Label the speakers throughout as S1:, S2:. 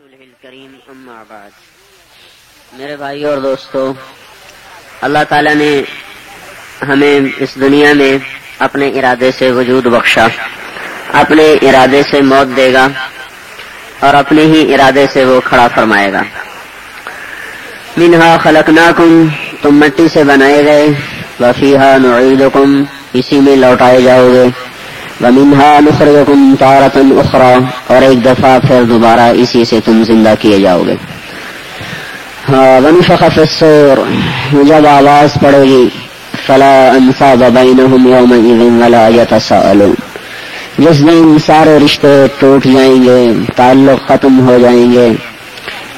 S1: رسوله الکریم اما بعد. میرے بھائیو اور دوستو، اللہ تعالیٰ نے ہمیں اس دنیا میں اپنے ارادے سے وجود بخشا، اپنے ارادے سے موت دے گا اور اپنے ہی ارادے سے وہ کھڑا فرمائے گا. منہا خلقناکم، تم مٹی سے بنائے گئے، وفیہا نعیدکم، اسی میں لوٹائے جاؤ گے، ومنہا نخرجکم تارۃ اخری، اور ایک دفعہ پھر دوبارہ اسی سے تم زندہ کیے جاؤ گے. ونفخ فی الصور، جب آواز پڑے گی، فلا انساب بینہم یومئذ ولا یتساءلون، جس دن سارے رشتے ٹوٹ جائیں گے، تعلق ختم ہو جائیں گے،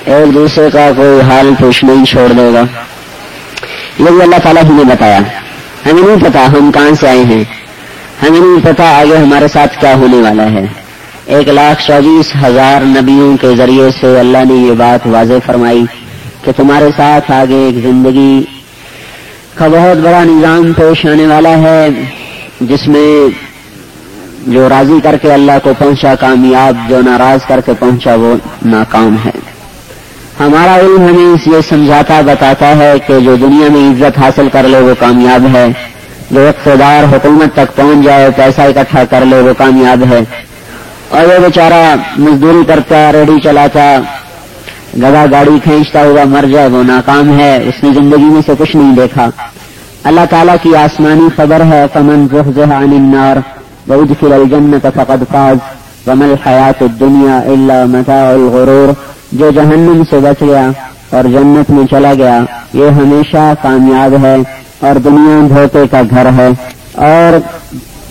S1: ایک دوسرے کا کوئی حال پوچھ نہیں چھوڑ دے گا. یہ بھی اللہ تعالیٰ ہی نے بتایا. ہمیں نہیں پتا ہم کہاں سے آئے ہیں، ہمیں نہیں پتا آگے ہمارے ساتھ کیا ہونے والا ہے. 1,24,000 نبیوں کے ذریعے سے اللہ نے یہ بات واضح فرمائی کہ تمہارے ساتھ آگے ایک زندگی کا بہت بڑا نظام پیش آنے والا ہے، جس میں جو راضی کر کے اللہ کو پہنچا کامیاب، جو ناراض کر کے پہنچا وہ ناکام ہے. ہمارا علم ہمیں یہ سمجھاتا بتاتا ہے کہ جو دنیا میں عزت حاصل کر لے وہ کامیاب ہے، جو اقتدار حکومت تک پہنچ جائے، پیسہ اکٹھا کر لے وہ کامیاب ہے، اور وہ بیچارہ مزدوری کرتا، ریڑھی چلاتا، گدا گاڑی کھینچتا ہوا مر جائے وہ ناکام ہے، اس نے زندگی میں سے کچھ نہیں دیکھا. اللہ تعالیٰ کی آسمانی خبر ہے، فمن زحزح عن النار وادخل الجنة فقد فاز وما الحیاۃ الدنیا الا متاع الغرور، جو جہنم سے بچ گیا اور جنت میں چلا گیا یہ ہمیشہ کامیاب ہے اور دنیا دھوکے کا گھر ہے. اور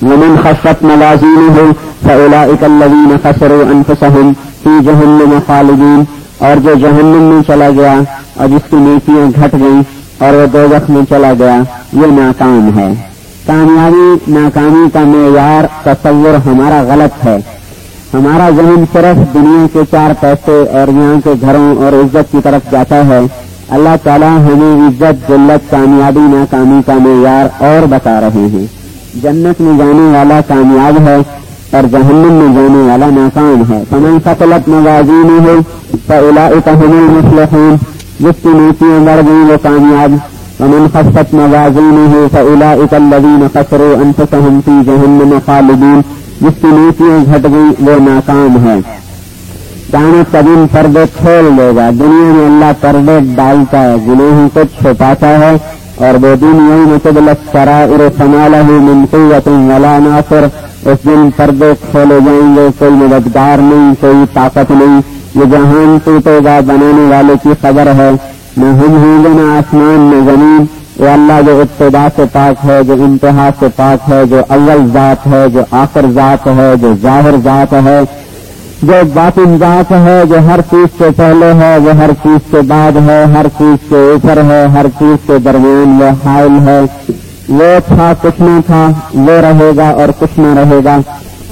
S1: ومن خفت موازینہ فاولئک الذین خسروا انفسهم فی جہنم خالدین، اور جو جہنم میں چلا گیا اور جس کی نیکیاں گھٹ گئیں اور وہ دوزخ میں چلا گیا یہ ناکام ہے. کامیابی ناکامی کا معیار تصور ہمارا غلط ہے. ہمارا ذہن صرف دنیا کے 4 پیسے اور یہاں کے گھروں اور عزت کی طرف جاتا ہے. اللہ تعالیٰ ہمیں عزت، ذلت، کامیابی ناکامی کا معیار اور بتا رہے ہیں. جنت میں جانے والا کامیاب ہے اور جہنم میں جانے والا ناکام ہے. فمن ثقلت موازینہ فاولئک هم المفلحون، جس کی نیکیاں بڑھ گئیں وہ کامیاب. ومن خفت موازینہ فاولئک الذین خسروا انفسهم فی جہنم خالدین، جس کی نیکیاں گھٹ گئی وہ ناکام ہے. قیامت کا دن پردے کھول دے گا. دنیا میں اللہ پردے ڈالتا ہے، گناہوں کو چھپاتا ہے، اور وہ دن یوم تبلی السرائر فما لہ من قوۃ ولا ناصر، اس دن پردے کھولے جائیں گے، کوئی مددگار نہیں، کوئی طاقت نہیں. یہ جہان ٹوٹے گا، بنانے والے کی خبر ہے. نہ ہم ہوں گے، نہ آسمان، نہ زمین. وہ اللہ جو ابتدا سے پاک ہے، جو انتہا سے پاک ہے، جو اول ذات ہے، جو آخر ذات ہے، جو ظاہر ذات ہے، جو باطن ذات ہے، جو ہر چیز سے پہلے ہے، وہ ہر چیز کے بعد ہے، ہر چیز کے اوپر ہے، ہر چیز کے درمیان وہ حائل ہے. وہ تھا کچھ نہ تھا، وہ رہے گا اور کچھ نہ رہے گا.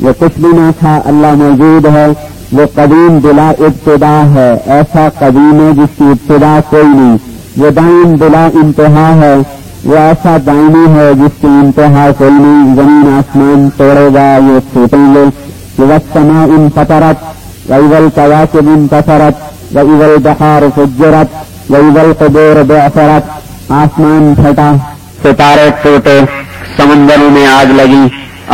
S1: وہ کچھ بھی نہ تھا، اللہ موجود ہے. وہ قدیم بلا ابتدا ہے، ایسا قدیم ہے جس کی ابتدا کوئی نہیں. وہ دائم بلا انتہا ہے، وہ ایسا دائمی ہے جس کی انتہا کوئی نہیں. زمین آسمان توڑے گا، یہ ٹوٹیں گے. والسماء انفطرت وإذا الكواكب انتثرت وإذا البحار فجرت وإذا القبور بعثرت، آسمان پھٹا، ستارے ٹوٹے، سمندروں میں آگ لگی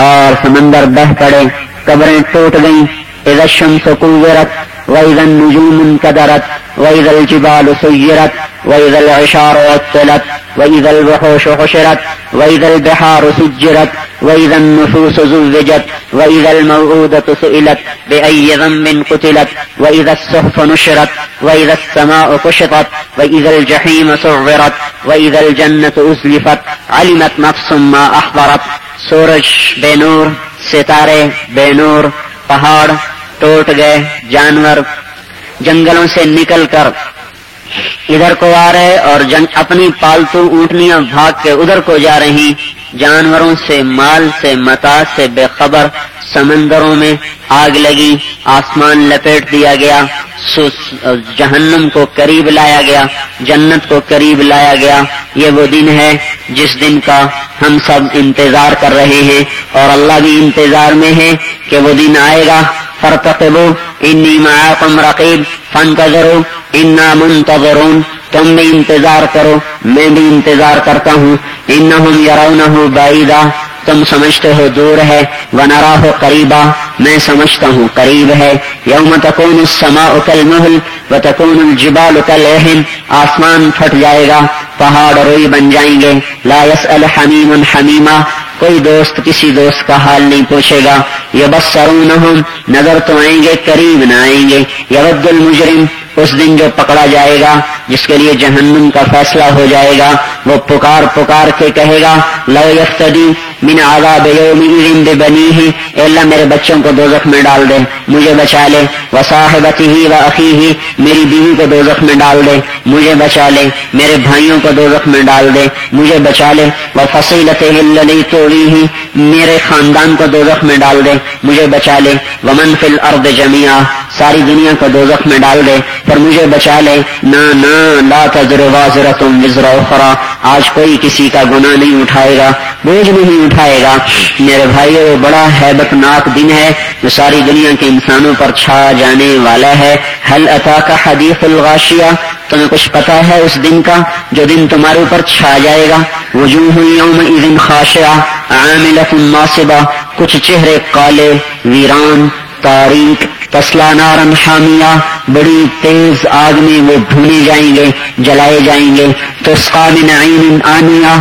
S1: اور سمندر بہہ پڑے، قبریں ٹوٹ گئیں. اذا الشمس كورت وإذا النجوم انكدرت وإذا الجبال سيرت وإذا العشار عطلت وإذا الوحوش حشرت وإذا البحار سجرت وإذا النفوس زوجت وإذا الموءودة سئلت بأي ذنب قتلت وإذا الصحف نشرت وإذا السماء كشطت وإذا الجحيم سعرت وإذا الجنة أزلفت علمت نفس ما أحضرت. سورج بے نور، ستارے بے نور، پہاڑ ٹوٹ گئے، جانور جنگلوں سے نکل کر ادھر کو آ رہے اور اپنی پالتو اونٹنیاں بھاگ کے ادھر کو جا رہی. جانوروں سے، مال سے، متاع سے بے خبر. سمندروں میں آگ لگی، آسمان لپیٹ دیا گیا، جہنم کو قریب لایا گیا، جنت کو قریب لایا گیا. یہ وہ دن ہے جس دن کا ہم سب انتظار کر رہے ہیں اور اللہ بھی انتظار میں ہے کہ وہ دن آئے گا. فارتقبوا انی معاکم رقیب فانتظروا انا منتظرون، تم بھی انتظار کرو میں بھی انتظار کرتا ہوں. انہم یرونہ بعیدا، تم سمجھتے ہو دور ہے، ونراہ قریبا، میں سمجھتا ہوں قریب ہے. یوم تکون السماء کالمہل وتکون الجبال کالعہن، آسمان پھٹ جائے گا، پہاڑ روئی بن جائیں گے. لا یسأل حمیم حمیما، کوئی دوست کسی دوست کا حال نہیں پوچھے گا. یبصرونہم، نظر تو آئیں گے قریب نہ آئیں گے. یود المجرم، اس دن جو پکڑا جائے گا جس کے لیے جہنم کا فیصلہ ہو جائے گا، وہ پکار پکار کے کہے گا لو یفتدی من عذاب یومئذ ببنیہ، اے اللہ میرے بچوں کو دوزخ میں ڈال دے، مجھے بچا لے. وصاحبتہ واخیہ، میری بیوی کو دوزخ میں ڈال دے، مجھے بچا لے. میرے بھائیوں کو دوزخ میں ڈال دے، مجھے بچا لے. وفصیلتہ التی تؤویہ، میرے خاندان کو دوزخ میں ڈال دے، مجھے بچا لے. ومن فی الارض جميعا، ساری دنیا کو دوزخ میں ڈال دے پر مجھے بچا لے. نہ لا تزر وازرۃ وزر اخرى، آج کوئی کسی کا گناہ نہیں اٹھائے گا، بوجھ نہیں اٹھائے گا. میرے بھائیو، بڑا ہیبت ناک دن ہے جو ساری دنیا کے انسانوں پر چھا جانے والا ہے. هل اتاک حدیث الغاشیہ، تمہیں کچھ پتا ہے اس دن کا جو دن تمہارے اوپر چھا جائے گا. وجوہ یومئذ خاشعہ عاملۃ ناصبہ، کچھ چہرے کالے ویران تاریک. تسلا نارا حامیہ، بڑی تیز آگ میں وہ بھونے جائیں گے، جلائے جائیں گے. تسقا من عین آنیہ،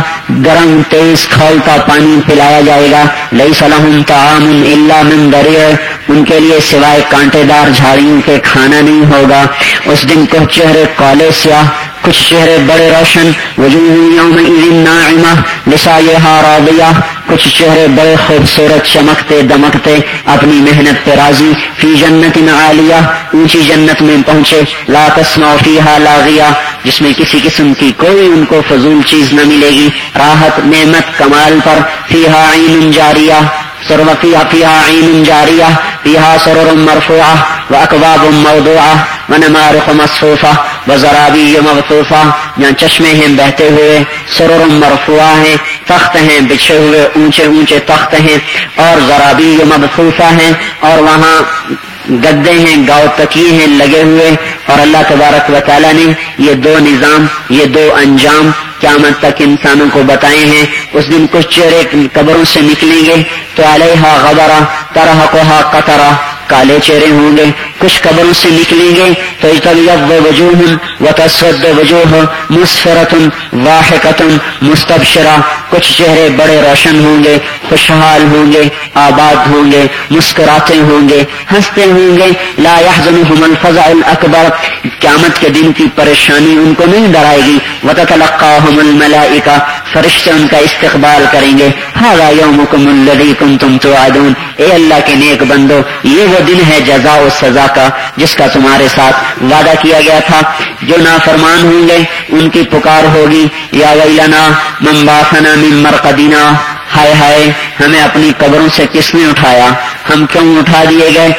S1: گرم تیز کھولتا پانی پلایا جائے گا. لیس لہم طعام الا من ضریع، ان کے لیے سوائے کانٹے دار جھاڑیوں کے کھانا نہیں ہوگا. اس دن کچھ چہرے کالے سیاہ، کچھ چہرے بڑے روشن. وجوہ یومئذ ناعمہ لسعیہا راضیہ، کچھ چہرے بڑے خوبصورت چمکتے دمکتے اپنی محنت پہ راضی. فی جنت عالیہ، اونچی جنت میں پہنچے. لا تسمع فیہا لاغیہ، جس میں کسی قسم کی کوئی ان کو فضول چیز نہ ملے گی. راحت نعمت کمال پر. فیہا عین جاریہ، فیہا عین جاریہ، فیہا سرر مرفوعہ واکواب موضوعہ ونمارق مصفوفہ وزرابی مبثوثہ، جہاں چشمے ہیں بہتے ہوئے، سرر مرفوعہ ہیں، تخت ہیں بچھے ہوئے، اونچے اونچے تخت ہیں، اور زرابی مبثوثہ ہیں، اور وہاں گدے ہیں، گاؤ تکیے ہیں لگے ہوئے. اور اللہ تبارک و تعالیٰ نے یہ دو نظام، یہ دو انجام قیامت تک انسانوں کو بتائے ہیں. اس دن کچھ چہرے قبروں سے نکلیں گے تو علیہا غبرہ ترہقہا قطرہ، کالے چہرے ہوں گے. کچھ قبروں سے نکلیں گے تو تبیض وجوہ وتسود وجوہ مسفرۃ ضاحکۃ مستبشرہ، کچھ چہرے بڑے روشن ہوں گے، خوشحال ہوں گے، آباد ہوں گے، مسکراتے ہوں گے، ہنستے ہوں گے. لا یحزنہم الفزع الاکبر، قیامت کے دن کی پریشانی ان کو نہیں ڈرائے گی. وتتلقاہم الملائکہ، فرشتے ان کا استقبال کریں گے. ھذا یومکم الذی کنتم توعدون، اے اللہ کے نیک بندو، یہ وہ دن ہے جزا و سزا کا جس کا تمہارے ساتھ وعدہ کیا گیا تھا. جو نافرمان ہوں گے ان کی پکار ہوگی یا ویلنا من بعثنا من مرقدنا، ہائے ہائے ہمیں اپنی قبروں سے کس نے اٹھایا، ہم کیوں اٹھا دیے گئے.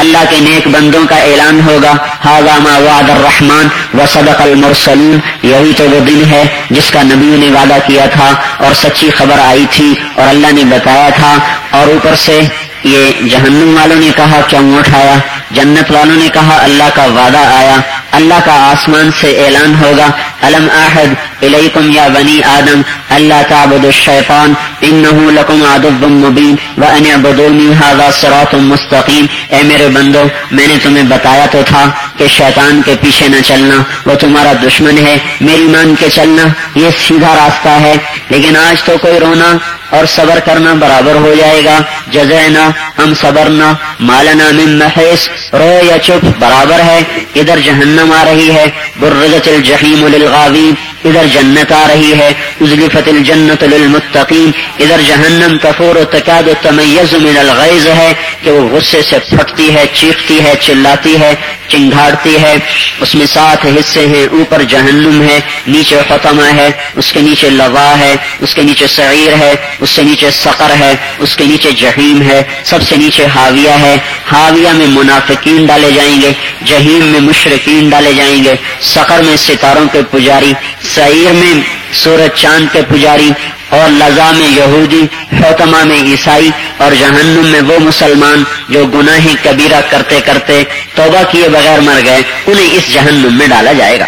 S1: اللہ کے نیک بندوں کا اعلان ہوگا ھذا ما وعد الرحمن وصدق المرسلون، یہی تو وہ دن ہے جس کا نبی نے وعدہ کیا تھا اور سچی خبر آئی تھی اور اللہ نے بتایا تھا. اور اوپر سے یہ جہنم والوں نے کہا کیوں اٹھایا، جنت والوں نے کہا اللہ کا وعدہ آیا. اللہ کا آسمان سے اعلان ہوگا الم اعہد الیکم یا بنی آدم اللہ تعبدوا الشیطان انہ لکم عدو مبین وان اعبدونی ھذا صراط مستقیم. اے میرے بندو، میں نے تمہیں بتایا تو تھا کہ شیطان کے پیچھے نہ چلنا، وہ تمہارا دشمن ہے، میری مان کے چلنا یہ سیدھا راستہ ہے. لیکن آج تو کوئی رونا اور صبر کرنا برابر ہو جائے گا. جزعنا، ہم صبرنا، مالنا من محیص، رو یا چپ برابر ہے. ادھر جہنم آ رہی ہے، برزت الجحیم للغاوین، ادھر جنت آ رہی ہے، ازلفت الجنت للمتقین. ادھر جہنم تفور تکاد تمیز من الغیظ ہے کہ وہ غصے سے پھٹتی ہے، چیختی ہے، چلاتی ہے، چنگھاڑتی ہے. اس میں 7 حصے ہیں، اوپر جہنم ہے، نیچے حطمہ ہے، اس کے نیچے لظا ہے، اس کے نیچے سعیر ہے، اس سے نیچے سقر ہے، اس کے نیچے جہیم ہے، سب سے نیچے حاویہ ہے. حاویہ میں منافقین ڈالے جائیں گے، جہیم میں مشرکین ڈالے جائیں گے، سقر میں ستاروں کے پجاری، سعیر میں سورج چاند کے پجاری، اور لظا میں یہودی، حطمہ میں عیسائی، اور جہنم میں وہ مسلمان جو گناہ کبیرہ کرتے کرتے توبہ کیے بغیر مر گئے، انہیں اس جہنم میں ڈالا جائے گا۔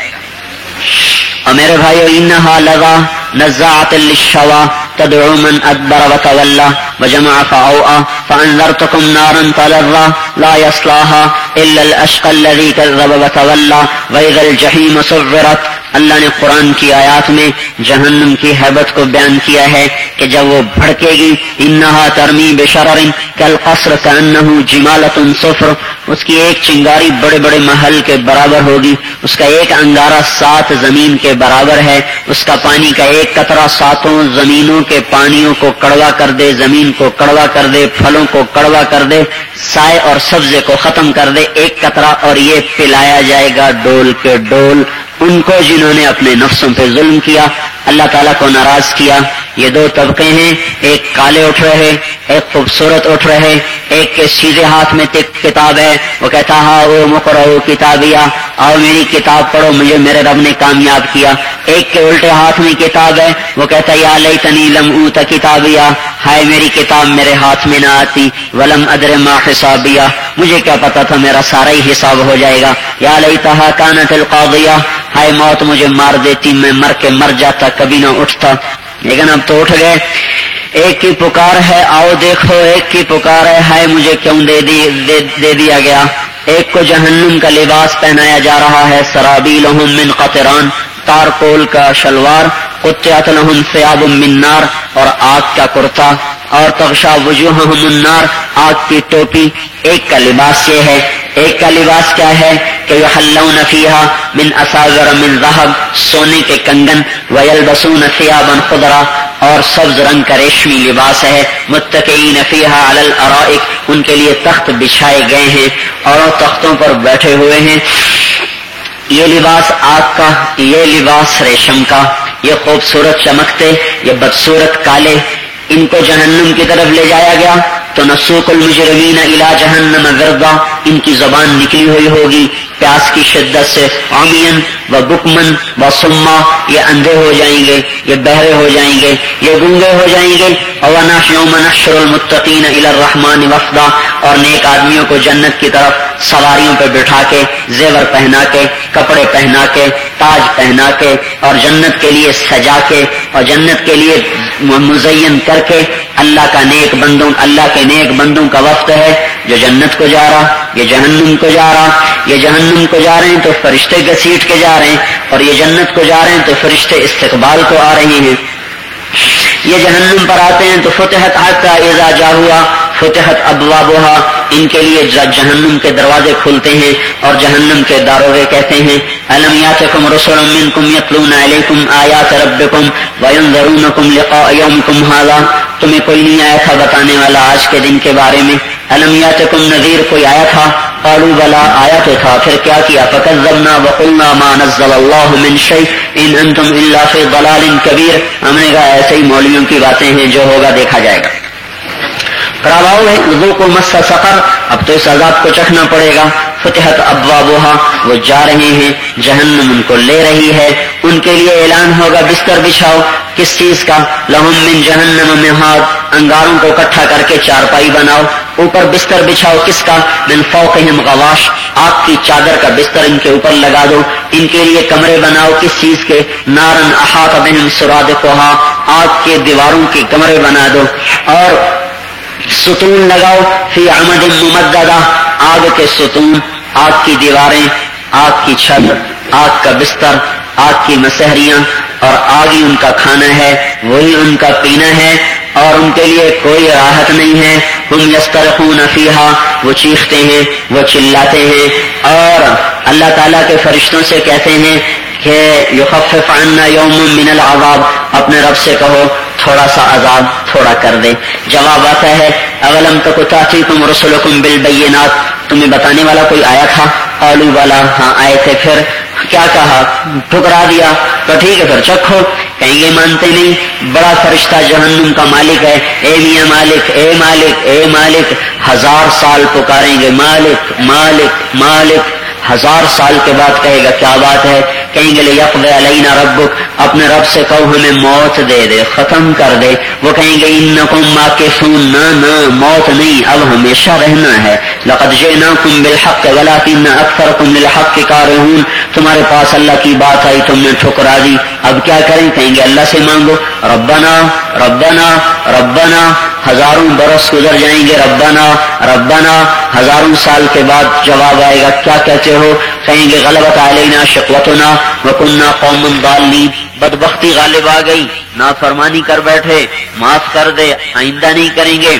S1: اور میرے بھائیو، انہا لظا نزاعۃ للشوا تدعو من ادبر وتولى وجمع فاوعى فانذرتكم نارا تلظى لا يصلاها الا الاشقى الذي كذب وتولى واذا الجحيم سعرت۔ اللہ نے قرآن کی آیات میں جہنم کی ہیبت کو بیان کیا ہے کہ جب وہ بھڑکے گی، انہا ترمی بشرر کالقصر کانہ جمالۃ صفر، اس کی ایک چنگاری بڑے بڑے محل کے برابر ہوگی، اس کا ایک انگارہ 7 زمین کے برابر ہے، اس کا پانی کا ایک قطرہ 7 زمینوں کے پانیوں کو کڑوا کر دے، زمین کو کڑوا کر دے، پھلوں کو کڑوا کر دے، سائے اور سبزے کو ختم کر دے، ایک قطرہ، اور یہ پلایا جائے گا ڈول کے ڈول ان کو جنہوں نے اپنے نفسوں پہ ظلم کیا، اللہ تعالیٰ کو ناراض کیا۔ یہ 2 طبقے ہیں، ایک کالے اٹھ رہے، ایک خوبصورت اٹھ رہے، ایک کے سیدھے ہاتھ میں کتاب ہے، وہ کہتا ہاں وہ مقرؤ کتابیہ، آؤ میری کتاب پڑھو، مجھے میرے رب نے کامیاب کیا۔ ایک کے الٹے ہاتھ میں کتاب ہے، وہ کہتا یا لیتنی لم اوت کتابیہ، ہائے میری کتاب میرے ہاتھ میں نہ آتی، ولم ادر ما حسابیہ، مجھے کیا پتا تھا میرا سارا ہی حساب ہو جائے گا، یا لیتہا کانت القاضیہ، ہائے موت مجھے مار دیتی، میں مر کے مر جاتا، کبھی نہ اٹھتا، لیکن اب تو اٹھ گئے۔ ایک کی پکار ہے آؤ دیکھو، ایک کی پکار ہے ہائے مجھے کیوں دے دیا گیا۔ ایک کو جہنم کا لباس پہنایا جا رہا ہے، سرابیلہم من قطران، تارکول کا شلوار، قطعت لہم ثیاب من نار، اور آگ کا کرتا، اور تغشا وجوہہم النار، آگ کی ٹوپی۔ ایک کا لباس یہ ہے، ایک کا لباس کیا ہے کہ یحلون فیہا من اساور من ذہب، سونے کے کنگن، ویلبسون ثیابا خضرا، اور سبز رنگ کا ریشمی لباس ہے، متکئین فیہا علی الارائک، ان کے لیے تخت بچھائے گئے ہیں اور تختوں پر بیٹھے ہوئے ہیں۔ یہ لباس آگ کا، یہ لباس ریشم کا، یہ خوبصورت چمکتے، یہ بدصورت کالے، ان کو جہنم کی طرف لے جایا گیا تو نسوق المجرمین الی جہنم وردا، ان کی زبان نکلی ہوئی ہوگی پیاس کی شدت سے، عمین و بکمن و صما، یہ اندھے ہو جائیں گے، یہ بہرے ہو جائیں گے، یہ گونگے ہو جائیں گے۔ اور یوم نحشر المتقین الی الرحمن وفدا، اور نیک آدمیوں کو جنت کی طرف سواریوں پہ بٹھا کے، زیور پہنا کے، کپڑے پہنا کے، تاج پہنا کے، اور جنت کے لیے سجا کے، اور جنت کے لیے مزین کر کے، اللہ کا نیک بندوں، اللہ کے نیک بندوں کا وفد ہے جو جنت کو جا رہا، یہ جہنم کو جا رہا، یہ جہنم کو جا رہے ہیں تو فرشتے گھسیٹ کے جا رہے ہیں، اور یہ جنت کو جا رہے ہیں تو فرشتے استقبال کو آ رہے ہیں۔ یہ جہنم پر آتے ہیں تو فتحت حتی اذا جاؤہا فتحت ابوابہا، ان کے لیے جہنم کے دروازے کھلتے ہیں اور جہنم کے داروغے کہتے ہیں الم یاتکم رسل منکم یتلون علیکم آیات ربکم وینذرونکم لقاء یومکم ھذا، تمہیں کوئی نہیں آیا تھا بتانے والا آج کے دن کے بارے میں؟ الم یاتکم نذیر، کوئی آیا تھا؟ قالوا بلا، آیا تو تھا، پھر کیا کیا؟ فکذبنا وقلنا ما نزل اللہ من شیء ان انتم الا فی ضلال کبیر، ہم نے کہا ایسے ہی مولویوں کی باتیں ہیں، جو ہوگا دیکھا جائے گا۔ کراواؤ ہے ذوقوا مس سقر، اب تو اس عذاب کو چکھنا پڑے گا۔ فتحت ابوابہا، وہ جا رہے ہیں، جہنم ان کو لے رہی ہے، ان کے لیے اعلان ہوگا بستر بچھاؤ، کس چیز کا؟ لہم من جہنم مہاد، انگاروں کو اکٹھا کر کے چارپائی بناؤ، اوپر بستر بچھاؤ، کس کا؟ من فوقہم غواش، آگ کی چادر کا بستر ان کے اوپر لگا دو، ان کے لیے کمرے بناؤ، کس چیز کے؟ نارن احاط بہم سرادقہا، آگ کے دیواروں کے کمرے بنا دو، اور ستون لگاؤ فی عمد ممددہ، آگ کے ستون، آگ کی دیواریں، آگ کی چھت، آگ کا بستر، آگ کی مسحریاں، اور آگ ہی ان کا کھانا ہے، وہی ان کا پینا ہے، اور ان کے لیے کوئی راحت نہیں ہے۔ ہم یسترخون فیہا، وہ چیختے ہیں، وہ چلاتے ہیں، اور اللہ تعالیٰ کے فرشتوں سے کہتے ہیں کہ یخفف عنا یوم من العذاب، اپنے رب سے کہو تھوڑا سا عذاب تھوڑا کر دے۔ جواب آتا ہے اولم تک تاتیکم رسلکم بالبینات، تمہیں بتانے والا کوئی آیا تھا؟ قالوا بلا، ہاں آئے تھے، پھر کیا کہا؟ ٹھکرا دیا، تو ٹھیک ہے پھر چکھو، کہیں گے مانتے نہیں۔ بڑا فرشتہ جہنم کا مالک ہے، اے میاں مالک، اے مالک، اے مالک، 1000 سال پکاریں گے مالک مالک مالک، 1000 سال کے بعد کہے گا کیا بات ہے؟ کہیں گے لیقضی علینا ربک، اپنے رب سے کہو ہمیں موت دے دے، ختم کر دے۔ وہ کہیں گے انکم ماکثون، نہ موت نہیں، اب ہمیشہ رہنا ہے۔ لقد جئناکم بالحق ولکن اکثرکم للحق کارہون، تمہارے پاس اللہ کی بات آئی تم نے ٹھکرا دی، اب کیا کریں؟ کہیں گے اللہ سے مانگو، ربنا ربنا ربنا، ہزاروں برس گزر جائیں گے، ربنا ربنا، ہزاروں سال کے بعد جواب آئے گا، کیا کہتے ہو؟ کہیں گے غلبت علینا شقوتنا وکننا قوما ضالین، بدبختی غالب آ گئی، نافرمانی کر بیٹھے، معاف کر دے، آئندہ نہیں کریں گے۔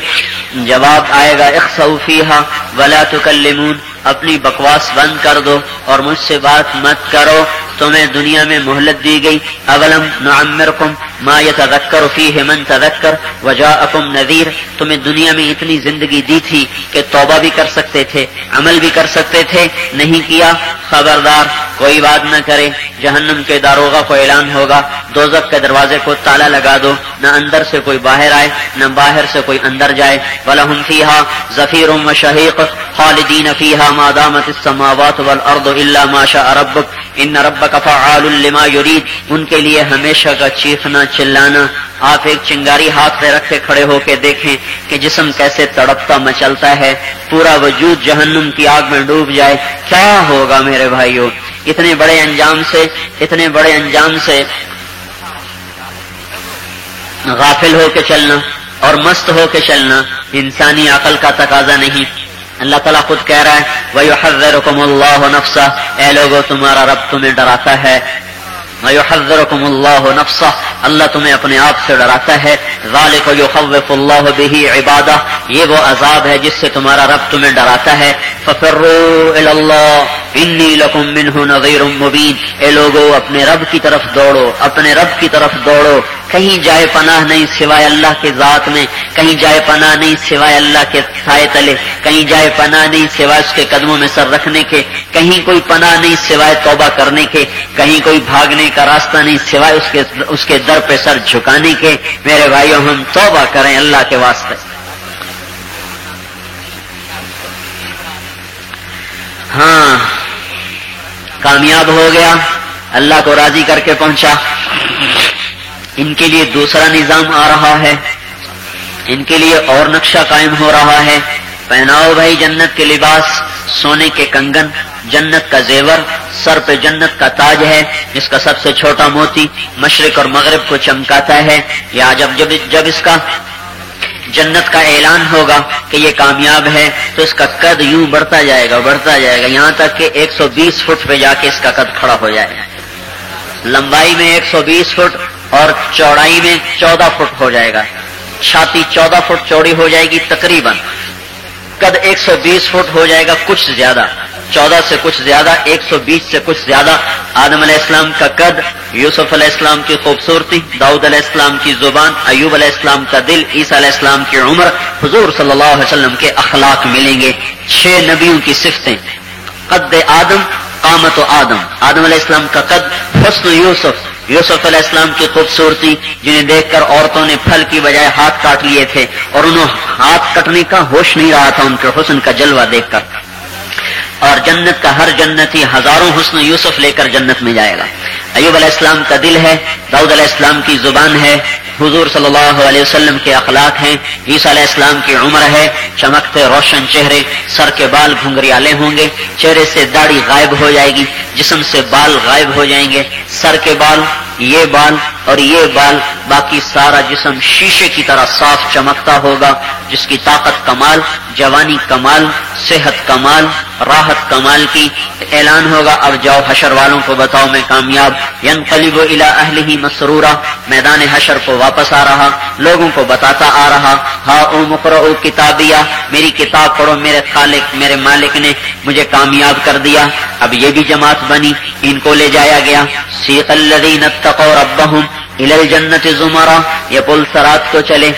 S1: جواب آئے گا اخسؤ فیہا ولا تکلمون، اپنی بکواس بند کر دو اور مجھ سے بات مت کرو، تمہیں دنیا میں مہلت دی گئی۔ اولم نعمرکم ما یتذکر فیہ من تذکر وجاءکم نذیر، تمہیں دنیا میں اتنی زندگی دی تھی کہ توبہ بھی کر سکتے تھے، عمل بھی کر سکتے تھے، نہیں کیا، خبردار کوئی بات نہ کرے، جہنم کے داروغہ کو اعلان ہوگا دوزخ کے دروازے کو تالا لگا دو، نہ اندر سے کوئی باہر آئے نہ باہر سے کوئی اندر جائے۔ وَلَهُمْ فِيهَا زَفِيرٌ وَشَهِيقٌ خَالِدِينَ فِيهَا مَا دَامَتِ السَّمَاوَاتُ وَالْأَرْضُ إِلَّا مَا شَاءَ رَبُّكَ إِنَّ رَبَّكَ فَعَّالٌ لِمَا يُرِيدُ، ان کے لیے ہمیشہ کا چیخنا چلانا۔ آپ ایک چنگاری ہاتھ میں رکھے کھڑے ہو کے دیکھیں کہ جسم کیسے تڑپتا مچلتا ہے، پورا وجود جہنم کی آگ میں ڈوب جائے، کیا ہوگا میرے بھائیو؟ اتنے بڑے انجام سے غافل ہو کے چلنا اور مست ہو کے چلنا انسانی عقل کا تقاضا نہیں۔ اللہ تعالیٰ خود کہہ رہا ہے وَيُحَذِّرُكُمُ اللَّهُ نَفْسَهُ، اے لوگو تمہارا رب تمہیں ڈراتا ہے، وَيُحَذِّرُكُمُ اللَّهُ نَفْسَهُ، اللہ تمہیں اپنے آپ سے ڈراتا ہے۔ ذَلِكَ يُخَوِّفُ اللَّهُ بِهِ عِبَادَهُ، یہ وہ عذاب ہے جس سے تمہارا رب تمہیں ڈراتا ہے۔ فَفِرُّوا إِلَى اللَّهِ إِنِّي لَكُمْ مِنْهُ نَذِيرٌ مُبِينٌ، اے لوگو اپنے رب کی طرف دوڑو، اپنے رب کی طرف دوڑو، کہیں جائے پناہ نہیں سوائے اللہ کے ذات میں، کہیں جائے پناہ نہیں سوائے اللہ کے سائے تلے، کہیں جائے پناہ نہیں سوائے اس کے قدموں میں سر رکھنے کے، کہیں کوئی پناہ نہیں سوائے توبہ کرنے کے، کہیں کوئی بھاگنے کا راستہ نہیں سوائے اس کے در پہ سر جھکانے کے۔ میرے بھائیوں ہم توبہ کریں اللہ کے واسطے۔ ہاں کامیاب ہو گیا، اللہ کو راضی کر کے پہنچا۔ ان کے لیے دوسرا نظام آ رہا ہے، ان کے لیے اور نقشہ قائم ہو رہا ہے۔ پہناؤ بھائی جنت کے لباس، سونے کے کنگن، جنت کا زیور، سر پہ جنت کا تاج ہے جس کا سب سے چھوٹا موتی مشرق اور مغرب کو چمکاتا ہے۔ یا جب اس کا جنت کا اعلان ہوگا کہ یہ کامیاب ہے تو اس کا قد یوں بڑھتا جائے گا یہاں تک کہ 120 فٹ پہ جا کے اس کا قد کھڑا ہو جائے گا۔ لمبائی میں 120 فٹ اور چوڑائی میں 14 فٹ ہو جائے گا، چھاتی 14 فٹ چوڑی ہو جائے گی تقریباً، قد 120 فٹ ہو جائے گا، کچھ زیادہ، 14 سے کچھ زیادہ، 120 سے کچھ زیادہ۔ آدم علیہ السلام کا قد، یوسف علیہ السلام کی خوبصورتی، داؤد علیہ السلام کی زبان، ایوب علیہ السلام کا دل، عیسیٰ علیہ السلام کی عمر، حضور صلی اللہ علیہ وسلم کے اخلاق ملیں گے۔ 6 نبیوں کی صفتیں، قد آدم، قامت آدم، آدم علیہ السلام کا قد، حسن یوسف علیہ السلام کی خوبصورتی جنہیں دیکھ کر عورتوں نے پھل کی بجائے ہاتھ کاٹ لیے تھے اور انہوں ہاتھ کٹنے کا ہوش نہیں رہا تھا ان کے حسن کا جلوہ دیکھ کر۔ اور جنت کا ہر جنتی ہزاروں حسن یوسف لے کر جنت میں جائے گا۔ ایوب علیہ السلام کا دل ہے، داؤد علیہ السلام کی زبان ہے، حضور صلی اللہ علیہ وسلم کے اخلاق ہیں، عیسیٰ علیہ السلام کی عمر ہے، چمکتے روشن چہرے، سر کے بال گھنگریالے ہوں گے، چہرے سے داڑھی غائب ہو جائے گی، جسم سے بال غائب ہو جائیں گے، سر کے بال، یہ بال اور یہ بال، باقی سارا جسم شیشے کی طرح صاف چمکتا ہوگا، جس کی طاقت کمال، جوانی کمال، صحت کمال، راحت کمال کی۔ اعلان ہوگا اب جاؤ حشر والوں کو بتاؤ میں کامیاب۔ ینقلب الی اہلہ مسرورا، میدان حشر کو واپس آ رہا، لوگوں کو بتاتا آ رہا، ہاں اوم اقرؤ کتابیہ، میری کتاب پڑھو، میرے خالق میرے مالک نے مجھے کامیاب کر دیا۔ اب یہ بھی جماعت بنی، ان کو لے جایا گیا۔ سیق الذین اتقوا ربہم الی الجنۃ زمرا، یہ پل صراط کو چلے،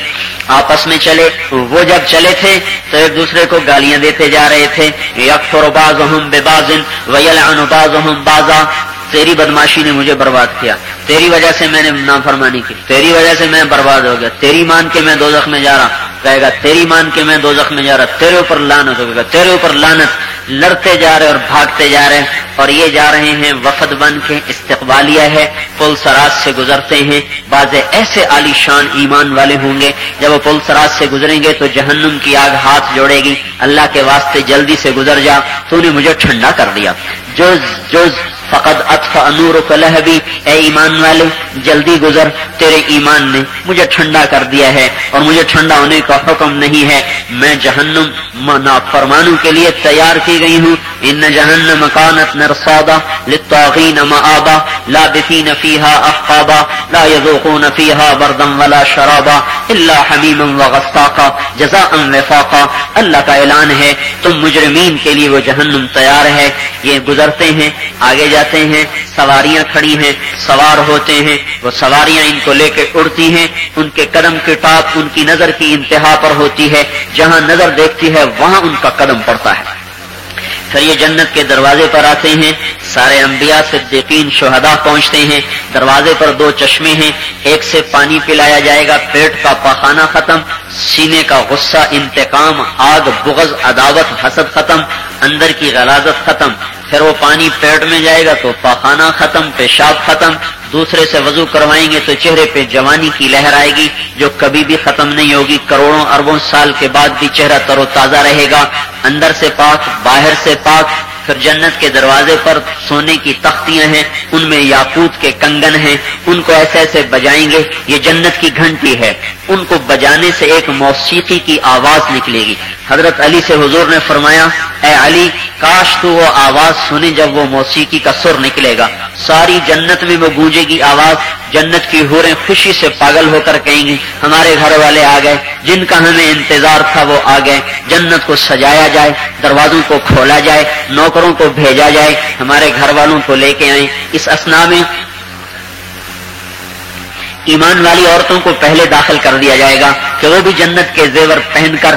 S1: آپس میں چلے، وہ جب چلے تھے تو ایک دوسرے کو گالیاں دیتے جا رہے تھے، یکفر بعضهم ببعض ویلعن بعضهم بعضا، تیری بدماشی نے مجھے برباد کیا، تیری وجہ سے میں نے نافرمانی کی، تیری وجہ سے میں برباد ہو گیا، تیری مان کے میں دوزخ میں جا رہا، کہے گا تیری مان کے میں دوزخ میں جا رہا، تیرے اوپر لعنت، ہوگا تیرے اوپر لعنت۔ لڑتے جا رہے اور بھاگتے جا رہے اور یہ جا رہے ہیں وفد بن کے، استقبالیہ ہے، پل سراج سے گزرتے ہیں. بعض ایسے عالی شان ایمان والے ہوں گے جب وہ پل سراج سے گزریں گے تو جہنم کی آگ ہاتھ جوڑے گی، اللہ کے واسطے جلدی سے گزر جا، تو نے مجھے ٹھنڈا کر دیا. جز فقد اطفأ نورک لہبی، اے ایمان والے جلدی گزر، تیرے ایمان نے مجھے ٹھنڈا کر دیا ہے اور مجھے ٹھنڈا ہونے کا حکم نہیں ہے. میں جہنم نافرمانوں کے لیے تیار کی گئی ہوں. ان جہنم کانت مرصادا للطاغین مآبا لابثین فیہا احقابا لا یذوقون فیہا بردا ولا شرابا الا حمیما وغساقا جزاء وفاقا. اللہ کا اعلان ہے تم مجرمین کے لیے وہ جہنم تیار ہے. یہ گزرتے ہیں، آگے جاتے ہیں، سواریاں کھڑی ہیں، سوار ہوتے ہیں، وہ سواریاں ان کو لے کے اڑتی ہیں، ان کے قدم کی ٹاپ ان کی نظر کی انتہا پر ہوتی ہے، جہاں نظر دیکھتی ہے وہاں ان کا قدم پڑتا ہے. پھر یہ جنت کے دروازے پر آتے ہیں، سارے انبیاء صدیقین شہداء پہنچتے ہیں. دروازے پر 2 چشمے ہیں، ایک سے پانی پلایا جائے گا، پیٹ کا پاخانہ ختم، سینے کا غصہ، انتقام، آگ، بغض، عداوت، حسد ختم، اندر کی غلاظت ختم. پھر وہ پانی پیٹ میں جائے گا تو پاخانہ ختم، پیشاب ختم. دوسرے سے وضو کروائیں گے تو چہرے پہ جوانی کی لہر آئے گی جو کبھی بھی ختم نہیں ہوگی، کروڑوں اربوں سال کے بعد بھی چہرہ تر و تازہ رہے گا. اندر سے پاک، باہر سے پاک. پھر جنت کے دروازے پر سونے کی تختیاں ہیں، ان میں یاقوت کے کنگن ہیں، ان کو ایسے ایسے بجائیں گے. یہ جنت کی گھنٹی ہے، ان کو بجانے سے ایک موسیقی کی آواز نکلے گی. حضرت علی سے حضور نے فرمایا اے علی کاش تو وہ آواز سنے جب وہ موسیقی کا سر نکلے گا. ساری جنت میں وہ گونجے گی آواز. جنت کی حوریں خوشی سے پاگل ہو کر کہیں گی ہمارے گھر والے آ گئے، جن کا ہمیں انتظار تھا وہ آ گئے. جنت کو سجایا جائے، دروازوں کو کھولا جائے، نوکروں کو بھیجا جائے ہمارے گھر والوں کو لے کے آئیں. اس اثنا میں ایمان والی عورتوں کو پہلے داخل کر دیا جائے گا کہ وہ بھی جنت کے زیور پہن کر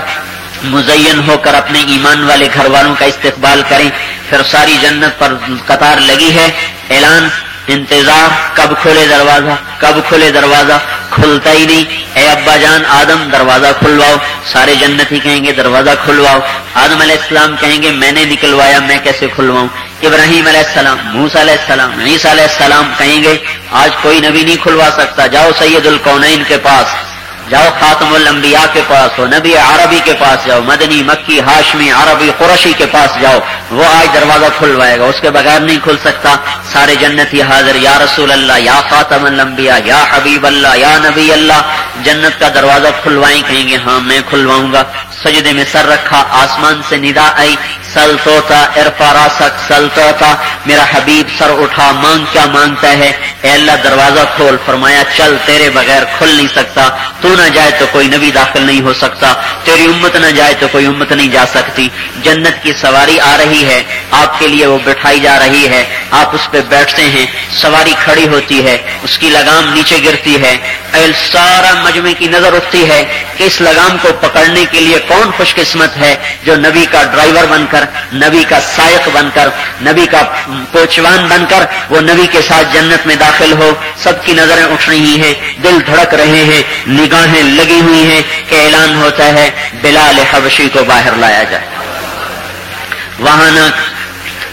S1: مزین ہو کر اپنے ایمان والے گھر والوں کا استقبال کریں. پھر ساری جنت پر قطار لگی ہے، اعلان، انتظار، کب کھولے دروازہ، کب کھولے دروازہ. کھلتا ہی نہیں. اے ابا جان آدم دروازہ کھلواؤ. سارے جنتی کہیں گے دروازہ کھلواؤ. آدم علیہ السلام کہیں گے میں نے نکلوایا، میں کیسے کھلواؤں. ابراہیم علیہ السلام، موسیٰ علیہ السلام، عیسیٰ علیہ السلام کہیں گے آج کوئی نبی نہیں کھلوا سکتا، جاؤ سید الکونین کے پاس، جاؤ خاتم الانبیاء کے پاس، وہ نبی عربی کے پاس جاؤ، مدنی، مکی، ہاشمی، عربی، قرشی کے پاس جاؤ، وہ آج دروازہ کھلوائے گا، اس کے بغیر نہیں کھل سکتا. سارے جنتی حاضر، یا رسول اللہ، یا خاتم الانبیاء، یا حبیب اللہ، یا نبی اللہ. جنت کا دروازہ کھلوائیں، کہیں گے ہاں میں کھلواؤں گا. سجدے میں سر رکھا، آسمان سے ندا آئی سل توتا ارفع راسک سل توتا. میرا حبیب سر اٹھا، مانگ کیا مانگتا ہے؟ اے اللہ دروازہ کھول. فرمایا چل، تیرے بغیر کھل نہیں سکتا. تو نہ جائے تو کوئی نبی داخل نہیں ہو سکتا، تیری امت نہ جائے تو کوئی امت نہیں جا سکتی. جنت کی سواری آ رہی ہے، آپ کے لیے وہ بٹھائی جا رہی ہے، آپ اس پہ بیٹھتے ہیں، سواری کھڑی ہوتی ہے، اس کی لگام نیچے گرتی ہے. سارا مجمع کی نظر اٹھتی ہے کہ اس لگام کو پکڑنے کے لیے کون خوش قسمت ہے جو نبی کا ڈرائیور بن کر، نبی کا سائق بن کر، نبی کا کوچوان بن کر وہ نبی کے ساتھ جنت میں داخل ہو. سب کی نظریں اٹھ رہی ہیں، دل دھڑک رہے ہیں، نگاہیں لگی ہوئی ہیں کہ اعلان ہوتا ہے بلال حبشی کو باہر لایا جائے. وہاں نہ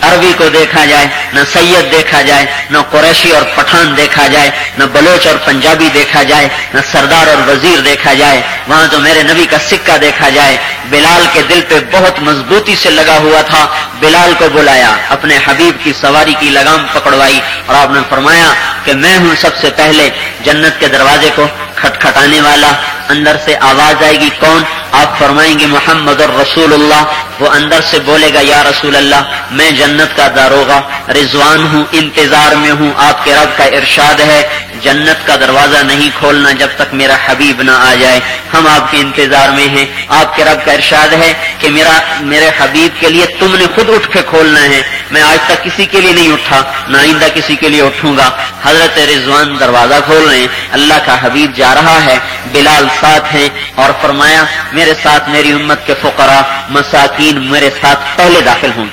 S1: عربی کو دیکھا جائے، نہ سید دیکھا جائے، نہ قریشی اور پٹھان دیکھا جائے، نہ بلوچ اور پنجابی دیکھا جائے، نہ سردار اور وزیر دیکھا جائے. وہاں تو میرے نبی کا سکہ دیکھا جائے. بلال کے دل پہ بہت مضبوطی سے لگا ہوا تھا. بلال کو بلایا، اپنے حبیب کی سواری کی لگام پکڑوائی اور آپ نے فرمایا کہ میں ہوں سب سے پہلے جنت کے دروازے کو کھٹکھٹانے والا. اندر سے آواز آئے گی، کون؟ آپ فرمائیں گے محمد الرسول اللہ. وہ اندر سے بولے گا یا رسول اللہ میں جنت کا داروغہ رضوان ہوں، انتظار میں ہوں. آپ کے رب کا ارشاد ہے جنت کا دروازہ نہیں کھولنا جب تک میرا حبیب نہ آ جائے. ہم آپ کے انتظار میں ہیں. آپ کے رب کا ارشاد ہے کہ میرے حبیب کے لیے تم نے خود اٹھ کے کھولنا ہے. میں آج تک کسی کے لیے نہیں اٹھا، نہ آئندہ کسی کے لیے اٹھوں گا. حضرت رضوان دروازہ کھول رہے ہیں، اللہ کا حبیب جا رہا ہے، بلال ساتھ ہیں اور فرمایا میرے ساتھ میری امت کے فقراء مساکین میرے ساتھ پہلے داخل ہوں.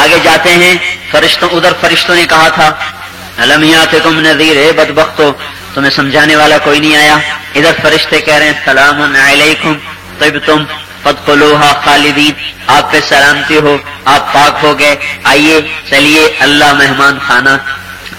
S1: آگے جاتے ہیں، فرشتوں نے کہا تھا الم یاتکم نذیر، اے بدبختو تمہیں سمجھانے والا کوئی نہیں آیا. ادھر فرشتے کہہ رہے ہیں سلام علیکم، طبتم فادخلوها خالدین، آپ پہ سلامتی ہو، آپ پاک ہو گئے، آئیے چلیے اللہ مہمان خانہ،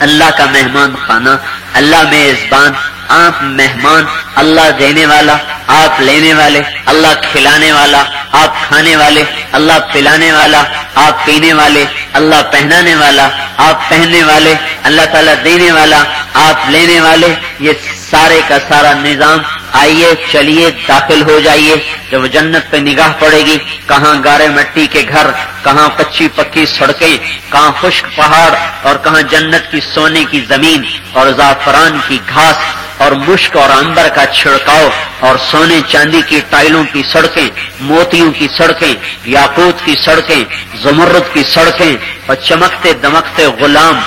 S1: اللہ کا مہمان خانہ، اللہ میزبان، آپ مہمان، اللہ دینے والا، آپ لینے والے، اللہ کھلانے والا، آپ کھانے والے، اللہ پلانے والا، آپ پینے والے، اللہ پہنانے والا، آپ پہننے والے، اللہ تعالیٰ دینے والا، آپ لینے والے، یہ سارے کا سارا نظام، آئیے چلیے داخل ہو جائیے۔ جب جنت پہ نگاہ پڑے گی، کہاں گارے مٹی کے گھر، کہاں کچی پکی سڑکیں، کہاں خشک پہاڑ، اور کہاں جنت کی سونے کی زمین اور زعفران کی گھاس اور مشک اور عنبر کا چھڑکاؤ اور سونے چاندی کی ٹائلوں کی سڑکیں، موتیوں کی سڑکیں، یاقوت کی سڑکیں، زمرد کی سڑکیں، اور چمکتے دمکتے غلام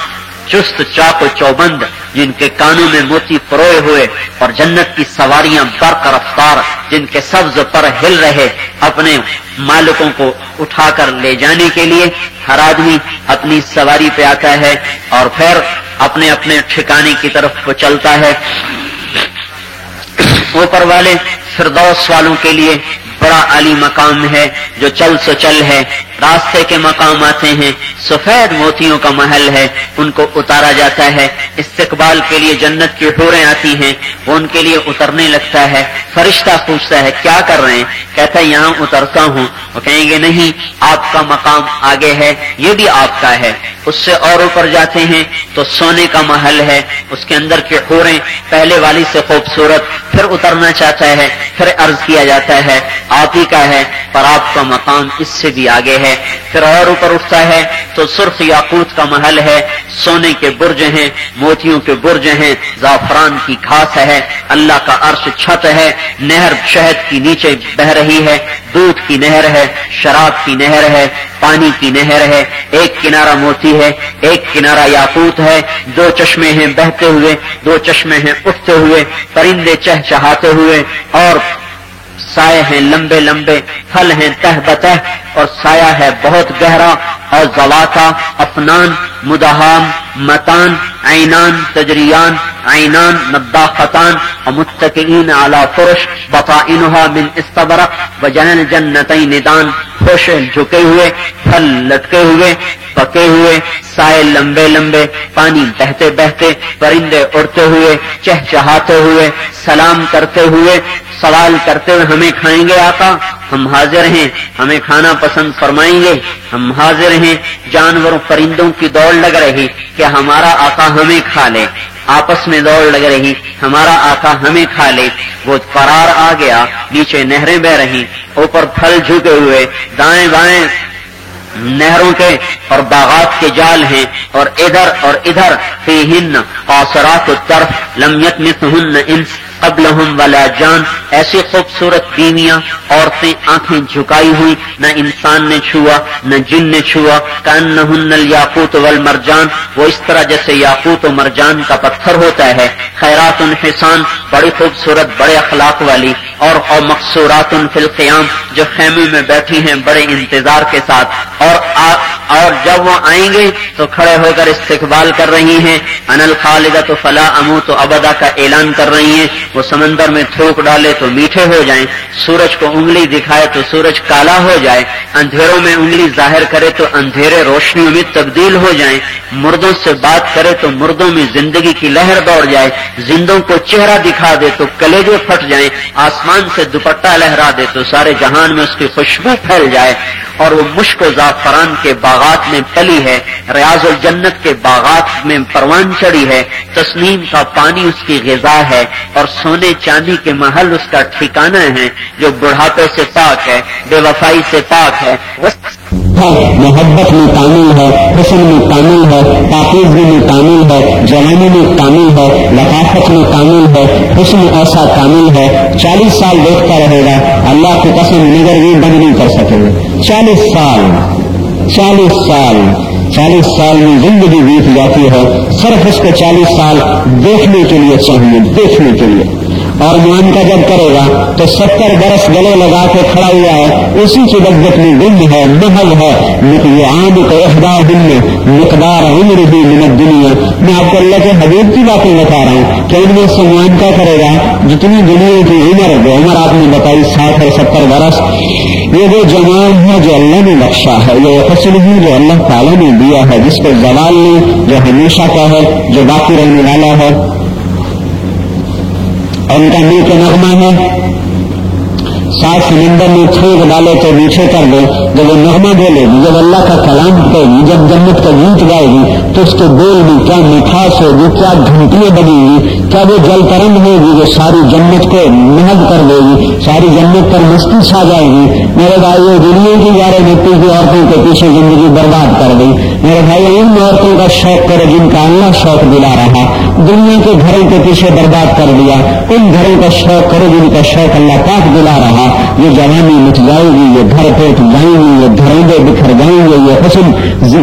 S1: چست چاق و چوبند جن کے کانوں میں موتی پروئے ہوئے، اور جنت کی سواریاں برق رفتار جن کے سبز پر ہل رہے، اپنے مالکوں کو اٹھا کر لے جانے کے لیے ہر آدمی اپنی سواری پہ آتا ہے اور پھر اپنے اپنے ٹھکانے کی طرف چلتا ہے۔ اوپر والے فردوس والوں کے لیے بڑا عالی مقام ہے جو چل سو چل ہے، راستے کے مقام آتے ہیں، سفید موتیوں کا محل ہے، ان کو اتارا جاتا ہے۔ استقبال کے لیے جنت کی حوریں آتی ہیں، وہ ان کے لیے اترنے لگتا ہے۔ فرشتہ پوچھتا ہے کیا کر رہے ہیں؟ کہتا ہے یہاں اترتا ہوں۔ وہ کہیں گے نہیں، آپ کا مقام آگے ہے، یہ بھی آپ کا ہے۔ اس سے اور اوپر جاتے ہیں تو سونے کا محل ہے، اس کے اندر کی حوریں پہلے والی سے خوبصورت، پھر اترنا چاہتا ہے، پھر عرض کیا جاتا ہے آپ ہی کا ہے، پر آپ کا مقام اس سے بھی آگے ہے۔ پھر اور اوپر اٹھتا ہے تو سرخ یاقوت کا محل ہے، سونے کے برج ہیں، موتیوں کے برج ہیں، زعفران کی گھاس ہے، اللہ کا عرش چھت ہے، نہر شہد کی نیچے بہ رہی ہے، دودھ کی نہر ہے، شراب کی نہر ہے، پانی کی نہر ہے، ایک کنارہ موتی ہے، ایک کنارہ یاقوت ہے، دو چشمے ہیں بہتے ہوئے، دو چشمے ہیں اٹھتے ہوئے، پرندے چہچہاتے ہوئے، اور سائے ہیں لمبے لمبے، پھل ہیں تہ بتہ، اور سایہ ہے بہت گہرا، اور زواتا افنان مدہام متان عینان تجریان عینان نضاختان ومتکئین علی فرش بطائنها من استبرق وجنن جنتین دان، خوش جھکے ہوئے، پھل لٹکے ہوئے، پکے ہوئے، سائے لمبے لمبے، پانی بہتے بہتے، پرندے اڑتے ہوئے، چہچہاتے ہوئے، سلام کرتے ہوئے، سوال کرتے ہوئے ہمیں کھائیں گے آقا؟ ہم حاضر ہیں، ہمیں کھانا پسند فرمائیں گے؟ ہم حاضر ہیں۔ جانوروں پرندوں کی دوڑ لگ رہی کہ ہمارا آقا ہمیں کھا لے، آپس میں دوڑ لگ رہی ہمارا آقا ہمیں کھا لے۔ وہ قرار آ گیا، نیچے نہریں بہ رہی، اوپر پھل جھکے ہوئے، دائیں بائیں نہروں کے اور باغات کے جال ہیں، اور ادھر فیہن قاصرات الطرف لم یطمثہن انس قبلہم ولا جان، ایسی خوبصورت بیویاں، عورتیں آنکھیں جھکائی ہوئی، نہ انسان نے چھوا نہ جن نے چھوا، کأنہن الیاقوت والمرجان، وہ اس طرح جیسے یاقوت و مرجان کا پتھر ہوتا ہے، خیرات حسان، بڑی خوبصورت بڑے اخلاق والی، اور مقصورات فی القیام، جو خیمے میں بیٹھی ہیں بڑے انتظار کے ساتھ، اور جب وہ آئیں گے تو کھڑے ہو کر استقبال کر رہی ہیں، انا الخالدۃ فلا اموت ابدا کا اعلان کر رہی ہیں۔ وہ سمندر میں تھوک ڈالے تو میٹھے ہو جائیں، سورج کو انگلی دکھائے تو سورج کالا ہو جائے، اندھیروں میں انگلی ظاہر کرے تو اندھیرے روشنیوں میں تبدیل ہو جائیں، مردوں سے بات کرے تو مردوں میں زندگی کی لہر دوڑ جائے، زندوں کو چہرہ دکھا دے تو کلیجے پھٹ جائیں، آسمان سے دوپٹہ لہرا دے تو سارے جہان میں اس کی خوشبو پھیل جائے، اور وہ مشک و زعفران کے باغات میں پلی ہے، ریاض الجنت کے باغات میں پروان چڑھی ہے، تسنیم کا پانی اس کی غذا ہے، اور سونے چاندی کے محل اس کا ٹھکانہ ہے، جو بڑھاپے سے پاک ہے، بے وفائی سے پاک ہے،
S2: محبت میں کامل ہے، حسن میں کامل ہے، پاکیزگی میں کامل ہے، جوانی میں کامل ہے، لطافت میں کامل ہے، حسن ایسا کامل ہے، 40 سال دیکھتا رہے گا، اللہ کی قسم نظر بھی بند نہیں کر سکے گا۔ 40 سال میں زندگی بیت جاتی ہے، صرف اس کو 40 سال دیکھنے کے لیے چاہیے، دیکھنے کے لیے۔ اور معانقہ جب کرے گا تو 70 برس گلے لگا کے کھڑا ہوا ہے، اسی کی لذت میں گم ہے، محض ہے، یہ عام کو احدا دن مقدار عمر بھی من دنیا۔ میں آپ کو اللہ کے حبیب کی باتیں بتا رہا ہوں کہ ان میں سے معانقہ کرے گا جتنی دنیا کی عمر آپ نے بتائی 60 اور 70 برس، یہ وہ جمال ہے جو اللہ نے بخشا ہے، یہ حسن ہے جو اللہ تعالیٰ نے دیا ہے، جس کو زوال نہیں، جو ہمیشہ کا ہے، جو باقی رہنے والا ہے۔ اور ان کا نیک نغمہ ہے، 7 سمندر میں پھینک ڈالے تو میٹھے کر دے، جب وہ نغمہ بولے گی، جب اللہ کا کلام کہے گی، جب جنت کا گیت گائے گی تو اس کے بول میں کیا مٹھاس ہوگی، کیا گھنٹیاں بجیں گی، کیا وہ جل ترنگ ہوگی جو ساری جنت کو محض کر دے گی، ساری جنت پر مستی چھا جائے گی۔ میرے بھائیو، دنیا کی گارے مٹی کی عورتوں کے پیچھے زندگی برباد کر گئی۔ میرے بھائی، ان عورتوں کا شوق کرو جن کا اللہ شوق دلا رہا، دنیا کے گھروں کے پیچھے برباد کر دیا، ان گھروں کا شوق کرو جن کا شوق اللہ پاک دلا رہا۔ یہ جوانی مٹ جائے گی، یہ گھر ٹوٹ جائیں گے، یہ گھروندے بکھر جائیں گے، یہ حسن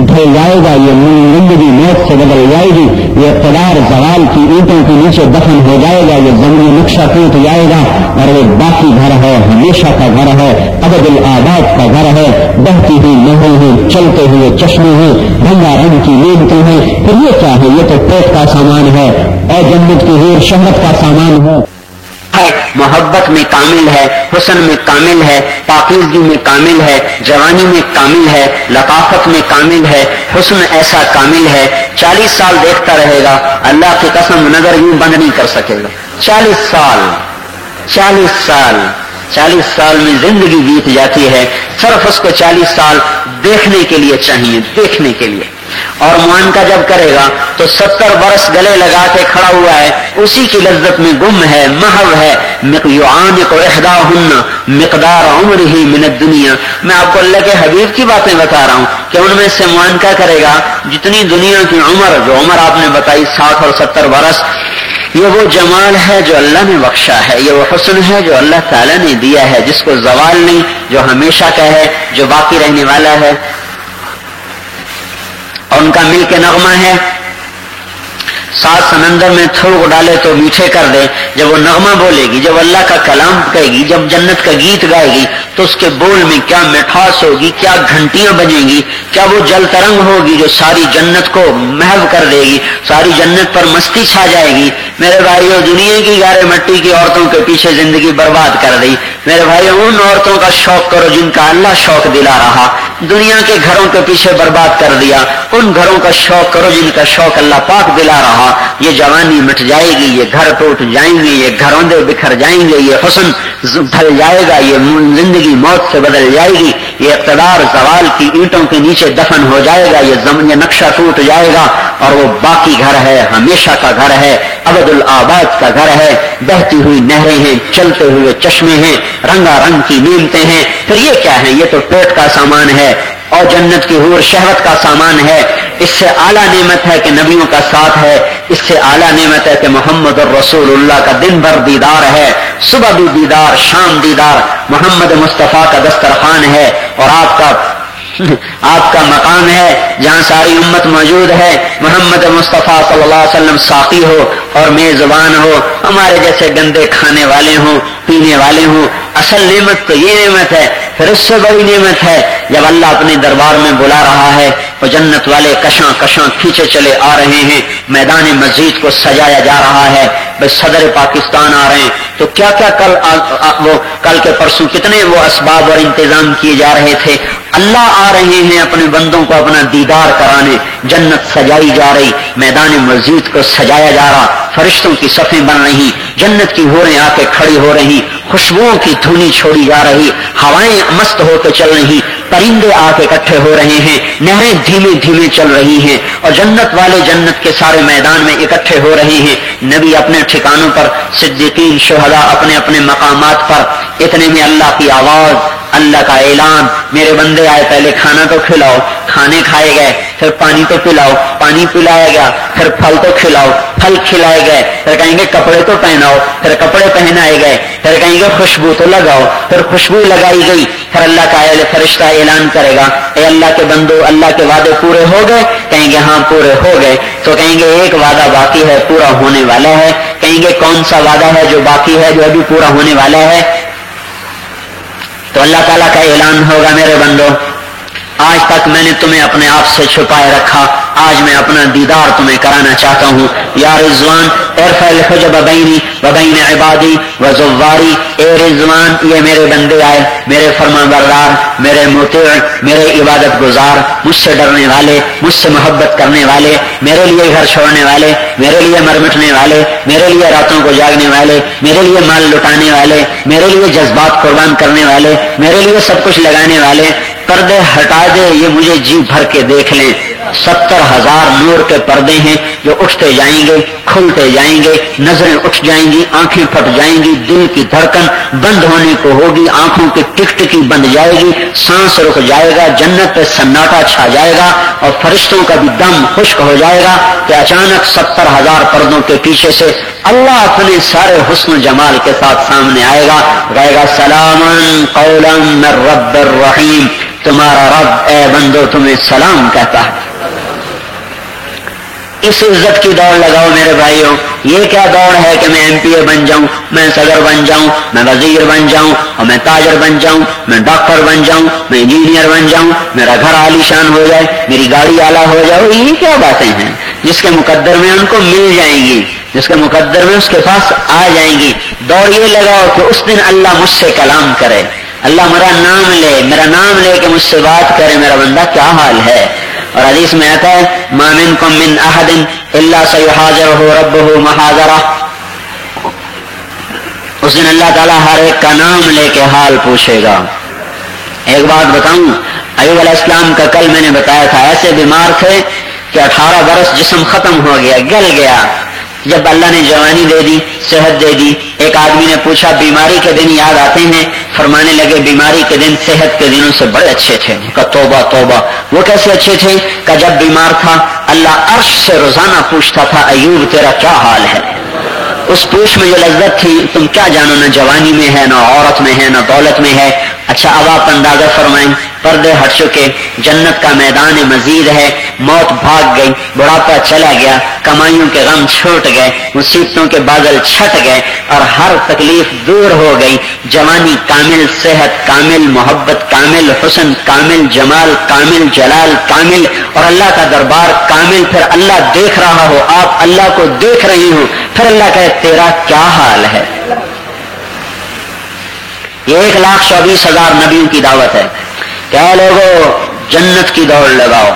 S2: ڈھل جائے گا، یہ زندگی موت سے بدل جائے گی، یہ اقتدار زوال کی اینٹوں کے نیچے دفن ہو جائے گا، یہ زمینی نقشہ ٹوٹ جائے گا، اور وہ باقی گھر ہے، ہمیشہ کا گھر ہے، ابد الآباد کا گھر ہے، بہتی ہوئی نہریں ہیں، چلتے ہوئے چشمے ہیں، رنگا رنگ کی نعمتیں ہیں۔ پھر یہ کیا ہے؟ یہ تو پیٹ کا سامان ہے اور جنت کی حور شہرت کا سامان ہے۔
S1: محبت میں کامل ہے، حسن میں کامل ہے، پاکیزگی میں کامل ہے، جوانی میں کامل ہے، لطافت میں کامل ہے، حسن ایسا کامل ہے 40 سال دیکھتا رہے گا، اللہ کی قسم نظر یوں بند نہیں کر سکے گا۔ 40 سال میں زندگی بیت جاتی ہے، صرف اس کو 40 سال دیکھنے کے لیے چاہیے، دیکھنے کے لیے۔ اور معانقہ جب کرے گا تو 70 برس گلے لگا کے کھڑا ہوا ہے، اسی کی لذت میں گم ہے، محو ہے، یعانق احداہن مقدار عمرہ من الدنیا۔ میں آپ کو اللہ کے حبیب کی باتیں بتا رہا ہوں کہ ان میں سے معانقہ کرے گا جتنی دنیا کی عمر، جو عمر آپ نے بتائی 60 اور 70 برس، یہ وہ جمال ہے جو اللہ نے بخشا ہے، یہ وہ حسن ہے جو اللہ تعالیٰ نے دیا ہے، جس کو زوال نہیں، جو ہمیشہ کا ہے، جو باقی رہنے والا ہے۔ اور ان کا مل کے نغمہ ہے، 7 سمندر میں تھوک ڈالے تو میٹھے کر دے۔ جب وہ نغمہ بولے گی، جب اللہ کا کلام کہے گی، جب جنت کا گیت گائے گی تو اس کے بول میں کیا مٹھاس ہوگی، کیا گھنٹیاں بجیں گی، کیا وہ جل ترنگ ہوگی جو ساری جنت کو محو کر دے گی، ساری جنت پر مستی چھا جائے گی۔ میرے بھائیو، دنیا کی گارے مٹی کی عورتوں کے پیچھے زندگی برباد کر دی۔ میرے بھائیو، ان عورتوں کا شوق کرو جن کا اللہ شوق دلا رہا، دنیا کے گھروں کے پیچھے برباد کر دیا، ان گھروں کا شوق کرو جن کا شوق اللہ پاک دلا رہا۔ یہ جوانی مٹ جائے گی، یہ گھر ٹوٹ جائیں گے، یہ گھروندے بکھر جائیں گے، یہ حسن ڈھل جائے گا، یہ زندگی موت سے بدل جائے گی، یہ اقتدار زوال کی اینٹوں کے نیچے دفن ہو جائے گا، یہ نقشہ ٹوٹ جائے گا، اور وہ باقی گھر ہے، ہمیشہ کا گھر ہے، ابد الآباد کا گھر ہے، بہتی ہوئی نہریں ہیں، چلتے ہوئے چشمے ہیں، رنگا رنگ کی نعمتیں ہیں۔ پھر یہ کیا ہے؟ یہ تو پیٹ کا سامان ہے اور جنت کی حور شہوت کا سامان ہے۔ اس سے اعلیٰ نعمت ہے کہ نبیوں کا ساتھ ہے، اس سے اعلیٰ نعمت ہے کہ محمد الرسول اللہ کا دن بھر دیدار ہے، صبح بھی دیدار، شام دیدار، محمد مصطفیٰ کا دسترخوان ہے، اور آپ کا مقام ہے جہاں ساری امت موجود ہے، محمد مصطفیٰ صلی اللہ علیہ وسلم ساقی ہو اور میزبان ہو، ہمارے جیسے گندے کھانے والے ہوں، پینے والے ہوں۔ اصل نعمت تو یہ نعمت ہے۔ پھر اس سے بڑی نعمت ہے جب اللہ اپنے دربار میں بلا رہا ہے اور جنت والے کشاں کشاں کھینچے چلے آ رہے ہیں، میدان مسجد کو سجایا جا رہا ہے، بس صدر پاکستان آ رہے ہیں تو کیا کیا کل کے پرسوں کتنے وہ اسباب اور انتظام کیے جا رہے تھے۔ اللہ آ رہے ہیں اپنے بندوں کو اپنا دیدار کرانے، جنت سجائی جا رہی، میدان مسجد کو سجایا جا رہا، فرشتوں کی صفیں بن رہی، جنت کی حوریں آ کے کھڑی ہو رہی، خوشبوؤں کی دھونی چھوڑی جا رہی، ہوائیں مست ہو کے چل رہی، پرندے آ کے اکٹھے ہو رہے ہیں، نہریں دھیمے دھیمے چل رہی ہیں، اور جنت والے جنت کے سارے میدان میں اکٹھے ہو رہے ہیں، نبی اپنے ٹھکانوں پر، صدیقین شہداء اپنے اپنے مقامات پر۔ اتنے میں اللہ کی آواز اللہ کا اعلان، میرے بندے آئے پہلے کھانا تو کھلاؤ، کھانے کھائے گئے، پھر پانی تو پلاؤ، پانی پلایا گیا، پھر پھل تو کھلاؤ، پھل کھلائے گئے، پھر کہیں گے کپڑے تو پہناؤ، پھر کپڑے پہنائے گئے، پھر کہیں گے خوشبو تو لگاؤ، پھر خوشبو لگائی گئی، پھر اللہ کا فرشتہ اعلان کرے گا اے اللہ کے بندو اللہ کے وعدے پورے ہو گئے؟ کہیں گے ہاں پورے ہو گئے. تو کہیں گے ایک وعدہ باقی ہے پورا ہونے والا ہے. کہیں گے کون سا وعدہ ہے جو باقی ہے جو ابھی پورا ہونے والا ہے؟ تو اللہ تعالیٰ کا اعلان ہوگا میرے بندو آج تک میں نے تمہیں اپنے آپ سے چھپائے رکھا، آج میں اپنا دیدار تمہیں کرانا چاہتا ہوں. یا رضوان ارفع الحجب بینی و بین عبادی و زواری، اے رضوان یہ میرے بندے آئے، میرے فرما بردار، میرے مطیع، میرے عبادت گزار، مجھ سے ڈرنے والے، مجھ سے محبت کرنے والے، میرے لیے گھر چھوڑنے والے، میرے لیے مر مٹنے والے، میرے لیے راتوں کو جاگنے والے، میرے لیے مال لٹانے والے، میرے لیے جذبات قربان کرنے والے، میرے لیے سب کچھ لگانے والے، پردے ہٹا دے یہ مجھے جی بھر کے دیکھ لیں. 70,000 نور کے پردے ہیں جو اٹھتے جائیں گے، کھلتے جائیں گے، نظریں اٹھ جائیں گی، آنکھیں پھٹ جائیں گی، دل کی دھڑکن بند ہونے کو ہوگی، آنکھوں کی ٹکٹکی بند جائے گی، سانس رک جائے گا، جنت پہ سناٹا چھا جائے گا اور فرشتوں کا بھی دم خشک ہو جائے گا کہ اچانک 70,000 پردوں کے پیچھے سے اللہ اپنے سارے حسن و جمال کے ساتھ سامنے آئے گا، کہے گا سلام قولا من رب الرحیم، تمہارا رب اے بندو تمہیں سلام کہتا ہے. اس عزت کی دوڑ لگاؤ میرے بھائیوں. یہ کیا دوڑ ہے کہ میں MP بن جاؤں، میں صدر بن جاؤں، میں وزیر بن جاؤں اور میں تاجر بن جاؤں، میں ڈاکٹر بن جاؤں، میں انجینئر بن جاؤں، میرا گھر عالی شان ہو جائے، میری گاڑی اعلیٰ ہو جائے. یہ کیا باتیں ہیں جس کے مقدر میں ان کو مل جائیں گی، جس کے مقدر میں اس کے پاس آ جائیں گی. دوڑ یہ لگاؤ کہ اس دن اللہ مجھ سے کلام کرے، اللہ میرا نام لے، میرا نام لے کے مجھ سے بات کرے، میرا بندہ کیا حال ہے. اور حدیث میں آتا ہے ما منکم من احد الا سیحاضرہ ربہ محاضرہ. اس دن اللہ تعالیٰ ہر ایک کا نام لے کے حال پوچھے گا. ایک بات بتاؤں، ایوب علیہ السلام کا کل میں نے بتایا تھا، ایسے بیمار تھے کہ 18 برس جسم ختم ہو گیا، گل گیا. جب اللہ نے جوانی دے دی، صحت دے دی، ایک آدمی نے پوچھا بیماری کے دن یاد آتے ہیں؟ فرمانے لگے بیماری کے دن صحت کے دنوں سے بڑے اچھے تھے. کہ توبہ توبہ، وہ کیسے اچھے تھے؟ کہ جب بیمار تھا اللہ عرش سے روزانہ پوچھتا تھا ایوب تیرا کیا حال ہے. اس پوچھ میں جو لذت تھی تم کیا جانو، نہ جوانی میں ہے، نہ عورت میں ہے، نہ دولت میں ہے. اچھا اب آپ اندازہ فرمائیں، پردے ہٹ چکے، جنت کا میدان مزید ہے، موت بھاگ گئی، بڑھاپا چلا گیا، کمائیوں کے غم چھوٹ گئے، مصیبتوں کے بادل چھٹ گئے اور ہر تکلیف دور ہو گئی. جوانی کامل، صحت کامل، محبت کامل، حسن کامل، جمال کامل، جلال کامل اور اللہ کا دربار کامل. پھر اللہ دیکھ رہا ہو، آپ اللہ کو دیکھ رہی ہو، پھر اللہ کہے تیرا کیا حال ہے. یہ 1,24,000 نبیوں کی دعوت ہے. کیا لوگوں جنت کی دوڑ لگاؤ.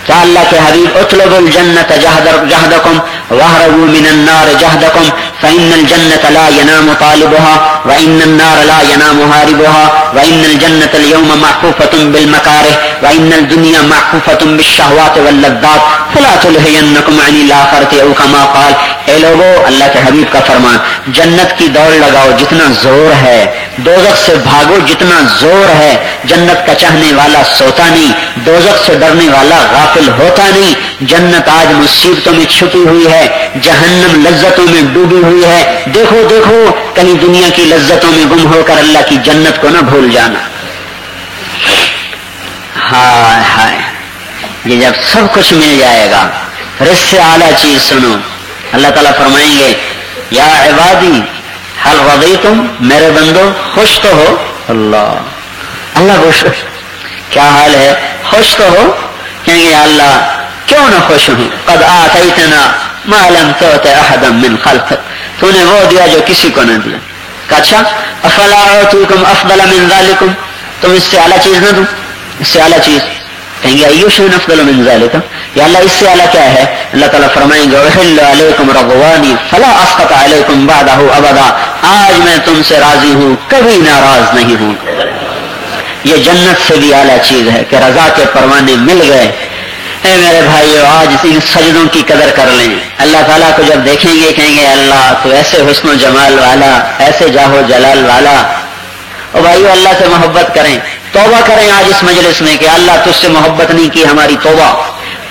S1: کیا اللہ کے حبیب اطلبوا الجنت جہدکم واہربوا من النار جہدکم فإن الجنة لا ينام طالبها وإن النار لا ينام هاربها وإن الجنة اليوم معكوفة بالمكاره وإن الدنيا معكوفة بالشهوات واللذات فلا تلهينكم عن الآخرة أو كما قال. اے لوگو اللہ کے حبیب کا فرمان، جنت کی دوڑ لگاؤ جتنا زور ہے، دوزخ سے بھاگو جتنا زور ہے. جنت کا چاہنے والا سوتا نہیں، دوزخ سے ڈرنے والا غافل ہوتا نہیں. جنت آج مصیبتوں میں چھپی ہوئی ہے، جہنم لذتوں میں ڈوبی ہوئی ہے. دیکھو دیکھو کہیں دنیا کی لذتوں میں گم ہو کر اللہ کی جنت کو نہ بھول جانا. ہائے ہائے، یہ جب سب کچھ مل جائے گا پھر اس سے اعلیٰ چیز سنو. اللہ تعالیٰ فرمائیں گے یا عبادی حل رضیتم، میرے بندو خوش تو ہو. اللہ خوش، کیا حال ہے؟ خوش تو ہو. کہیں گے اللہ کیوں نہ خوش ہوں؟ قد آتیتنا ما لم تؤت احدا من خلقک، تو نے وہ دیا جو کسی کو نہ دیا. اچھا افلا اعطیکم افضل من ذلکم، تم اس سے اعلیٰ چیز نہ دوں؟ اس سے اعلیٰ چیز کہیں گے ایو شیء افضل من ذلک، یا اللہ اس سے اعلیٰ کیا ہے؟ اللہ تعالیٰ فرمائیں گے احل علیکم رضوانی فلا اسخط علیکم بعدہ ابدا، آج میں تم سے راضی ہوں، کبھی ناراض نہیں ہوں. یہ جنت سے بھی اعلیٰ چیز ہے کہ رضا کے پروانے مل گئے. اے میرے بھائیو آج ان سجدوں کی قدر کر لیں. اللہ تعالیٰ کو جب دیکھیں گے کہیں گے اللہ تو ایسے حسن و جمال والا، ایسے جاہو جلال والا. اور بھائیو اللہ سے محبت کریں، توبہ کریں آج اس مجلس میں کہ اللہ تجھ سے محبت نہیں کی، ہماری توبہ،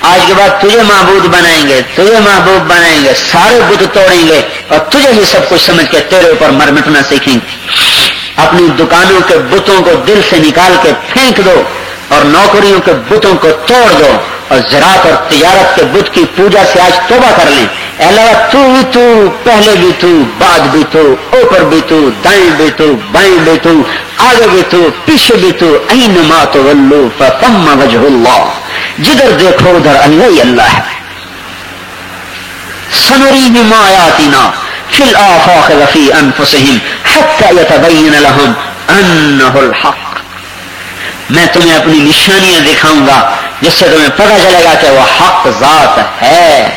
S1: آج کے بعد تجھے معبود بنائیں گے، تجھے محبوب بنائیں گے، سارے بت توڑیں گے اور تجھے ہی سب کچھ سمجھ کے تیرے اوپر مر مٹنا سیکھیں گے۔ اپنی دکانوں کے بتوں کو دل سے نکال کے پھینک دو اور نوکریوں کے بتوں کو توڑ دو اور زراعت اور تجارت کے بت کی پوجا سے آج توبہ کر لیں۔ اے اللہ تو بھی تو، پہلے بھی تو، بعد بھی تو، اوپر بھی تو، دائیں بھی تو، بائیں بھی تو، آگے بھی تو، پیچھے بھی تو، اینما تولوا فثم وجہ اللہ، جدھر دیکھو ادھر اللہ ہی اللہ ہے۔ سنریہم آیاتنا فی الآفاق وفی انفسہم حتی یتبین لہم انہ الحق، میں تمہیں اپنی نشانیاں دکھاؤں گا جس سے تمہیں پتہ چلے گا کہ وہ حق ذات ہے۔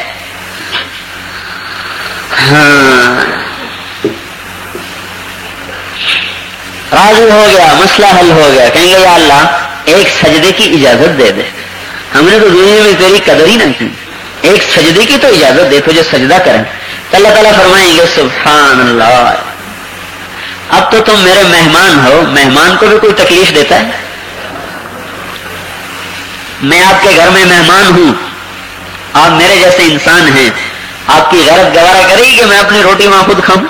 S1: راضی ہو گیا، مسئلہ حل ہو گیا، کہیں گے یا اللہ ایک سجدے کی اجازت دے دے، ہم نے تو دنیا میں تیری قدر ہی نہ کی، ایک سجدے کی تو اجازت دے، تجھے سجدہ کریں۔ تو اللہ تعالیٰ فرمائیں گے سبحان اللہ، اب تو تم میرے مہمان ہو، مہمان کو بھی کوئی تکلیف دیتا ہے؟ میں آپ کے گھر میں مہمان ہوں، آپ میرے جیسے انسان ہیں، آپ کی غیرت گوارا کرے گی کہ میں اپنی روٹی وہاں خود کھاؤں؟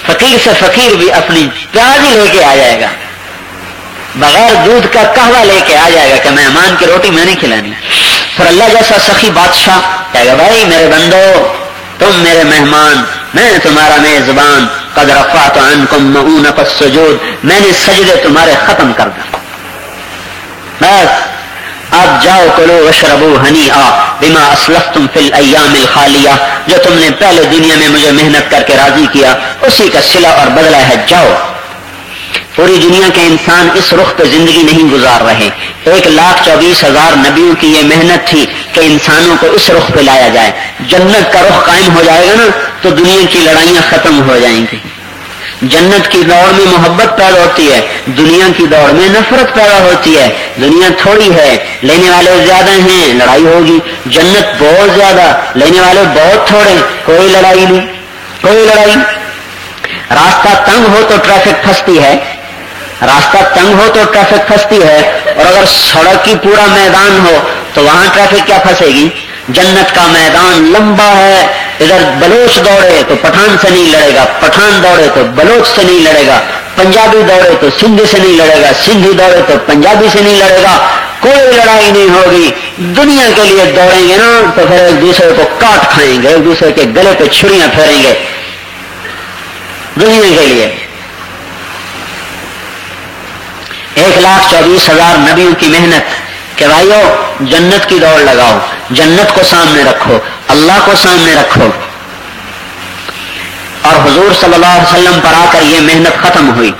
S1: فقیر سے فقیر بھی اپنی پیاز ہی لے کے آ جائے گا، بغیر دودھ کا قہوہ لے کے آ جائے گا کہ مہمان کی روٹی میں نہیں کھلانی۔ پھر اللہ جیسا سخی بادشاہ کہے گا بھائی میرے بندو، تم میرے مہمان، میں تمہارا میزبان، قد رفعت عنکم مؤونۃ السجود، میں نے سجدے تمہارے ختم کر دیا، بس اب جاؤ کلو واشربو ہنیئا بما اسلفتم فی الایام الخالیہ، جو تم نے پہلے دنیا میں مجھے محنت کر کے راضی کیا اسی کا صلہ اور بدلہ ہے، جاؤ۔ پوری دنیا کے انسان اس رخ پہ زندگی نہیں گزار رہے، 1,24,000 نبیوں کی یہ محنت تھی کہ انسانوں کو اس رخ پہ لایا جائے۔ جنت کا رخ قائم ہو جائے گا نا تو دنیا کی لڑائیاں ختم ہو جائیں گی۔ جنت کی دوڑ میں محبت پیدا ہوتی ہے، دنیا کی دوڑ میں نفرت پیدا ہوتی ہے۔ دنیا تھوڑی ہے، لینے والے زیادہ ہیں، لڑائی ہوگی۔ جنت بہت زیادہ، لینے والے بہت تھوڑے، کوئی لڑائی نہیں، کوئی لڑائی۔ راستہ تنگ ہو تو ٹریفک پھنستی ہے، راستہ تنگ ہو تو ٹریفک پھنستی ہے، اور اگر سڑک کی پورا میدان ہو تو وہاں ٹریفک کیا پھنسے گی؟ جنت کا میدان لمبا ہے، ادھر بلوچ دوڑے تو پٹھان سے نہیں لڑے گا، پٹھان دوڑے تو بلوچ سے نہیں لڑے گا، پنجابی دوڑے تو سندھی سے نہیں لڑے گا، سندھی دوڑے تو پنجابی سے نہیں لڑے گا، کوئی لڑائی نہیں ہوگی۔ دنیا کے لیے دوڑیں گے نا تو پھر ایک دوسرے کو کاٹ کھائیں گے، ایک دوسرے کے گلے پہ چھریاں پھیریں گے۔ دنیا کے لیے 1,24,000 نبیوں کی محنت کہ بھائیو جنت کی دوڑ لگاؤ، جنت کو سامنے رکھو، اللہ کو سامنے رکھو۔ اور حضور صلی اللہ علیہ وسلم پر آ کر یہ محنت ختم ہوئی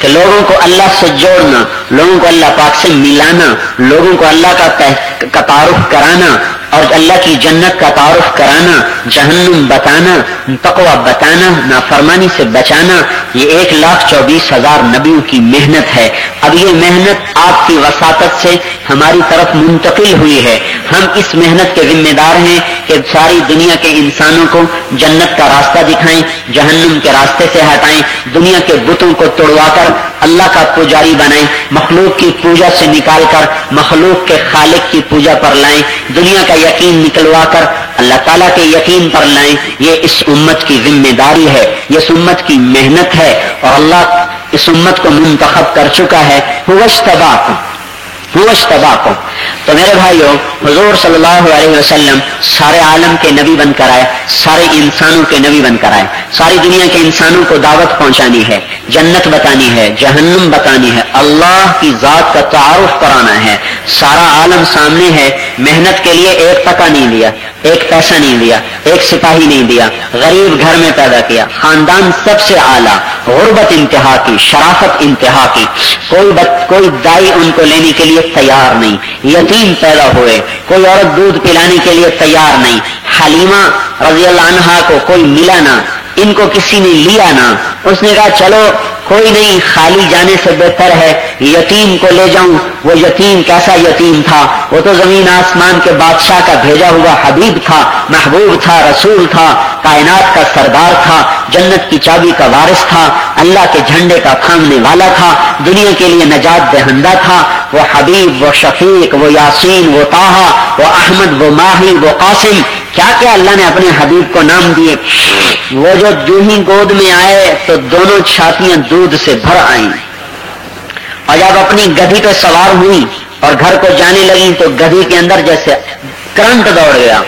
S1: کہ لوگوں کو اللہ سے جوڑنا، لوگوں کو اللہ پاک سے ملانا، لوگوں کو اللہ کا تعارف کرانا اور اللہ کی جنت کا تعارف کرانا، جہنم بتانا، تقوی بتانا، نافرمانی سے بچانا، یہ 1,24,000 نبیوں کی محنت ہے۔ اب یہ محنت آپ کی وساطت سے ہماری طرف منتقل ہوئی ہے، ہم اس محنت کے ذمہ دار ہیں کہ ساری دنیا کے انسانوں کو جنت کا راستہ دکھائیں، جہنم کے راستے سے ہٹائیں، دنیا کے بتوں کو توڑوا کر اللہ کا پجاری بنائیں، مخلوق کی پوجا سے نکال کر مخلوق کے خالق کی پوجا پر لائیں، دنیا کا یقین نکلوا کر اللہ تعالیٰ کے یقین پر لائیں۔ یہ اس امت کی ذمہ داری ہے، یہ اس امت کی محنت ہے، اور اللہ اس امت کو منتخب کر چکا ہے۔ اجتباکم۔ تو میرے بھائیوں، حضور صلی اللہ علیہ وسلم سارے عالم کے نبی بن کر آئے، سارے انسانوں کے نبی بن کر آئے، ساری دنیا کے انسانوں کو دعوت پہنچانی ہے، جنت بتانی ہے، جہنم بتانی ہے، اللہ کی ذات کا تعارف کرانا ہے۔ سارا عالم سامنے ہے، محنت کے لیے ایک ٹکا نہیں دیا، ایک پیسہ نہیں دیا، ایک سپاہی نہیں دیا، غریب گھر میں پیدا کیا، خاندان سب سے اعلیٰ، غربت انتہا کی، شرافت انتہا کی، کوئی دائی ان کو لینے کے لیے تیار نہیں، یتیم پیدا ہوئے، کوئی عورت دودھ پلانے کے لیے تیار نہیں، حلیمہ رضی اللہ عنہا کو کوئی ملا نہ، ان کو کسی نے لیا نہ، اس نے کہا چلو کوئی نہیں، خالی جانے سے بہتر ہے یتیم کو لے جاؤں۔ وہ یتیم کیسا یتیم تھا؟ وہ تو زمین آسمان کے بادشاہ کا بھیجا ہوا حبیب تھا، محبوب تھا، رسول تھا، کائنات کا سردار تھا، جنت کی چابی کا وارث تھا، اللہ کے جھنڈے کا تھامنے والا تھا، دنیا کے لیے نجات دہندہ تھا، وہ حبیب، وہ شفیق، وہ یاسین، وہ طٰہٰ، وہ احمد، وہ ماہی، وہ قاسم، کیا کیا اللہ نے اپنے حبیب کو نام دیے۔ وہ جو ہی گود میں آئے تو دونوں چھاتیاں دودھ سے بھر آئیں، اور جب اپنی گدھی پہ سوار ہوئی اور گھر کو جانے لگی تو گدھی کے اندر جیسے کرنٹ دوڑ گیا،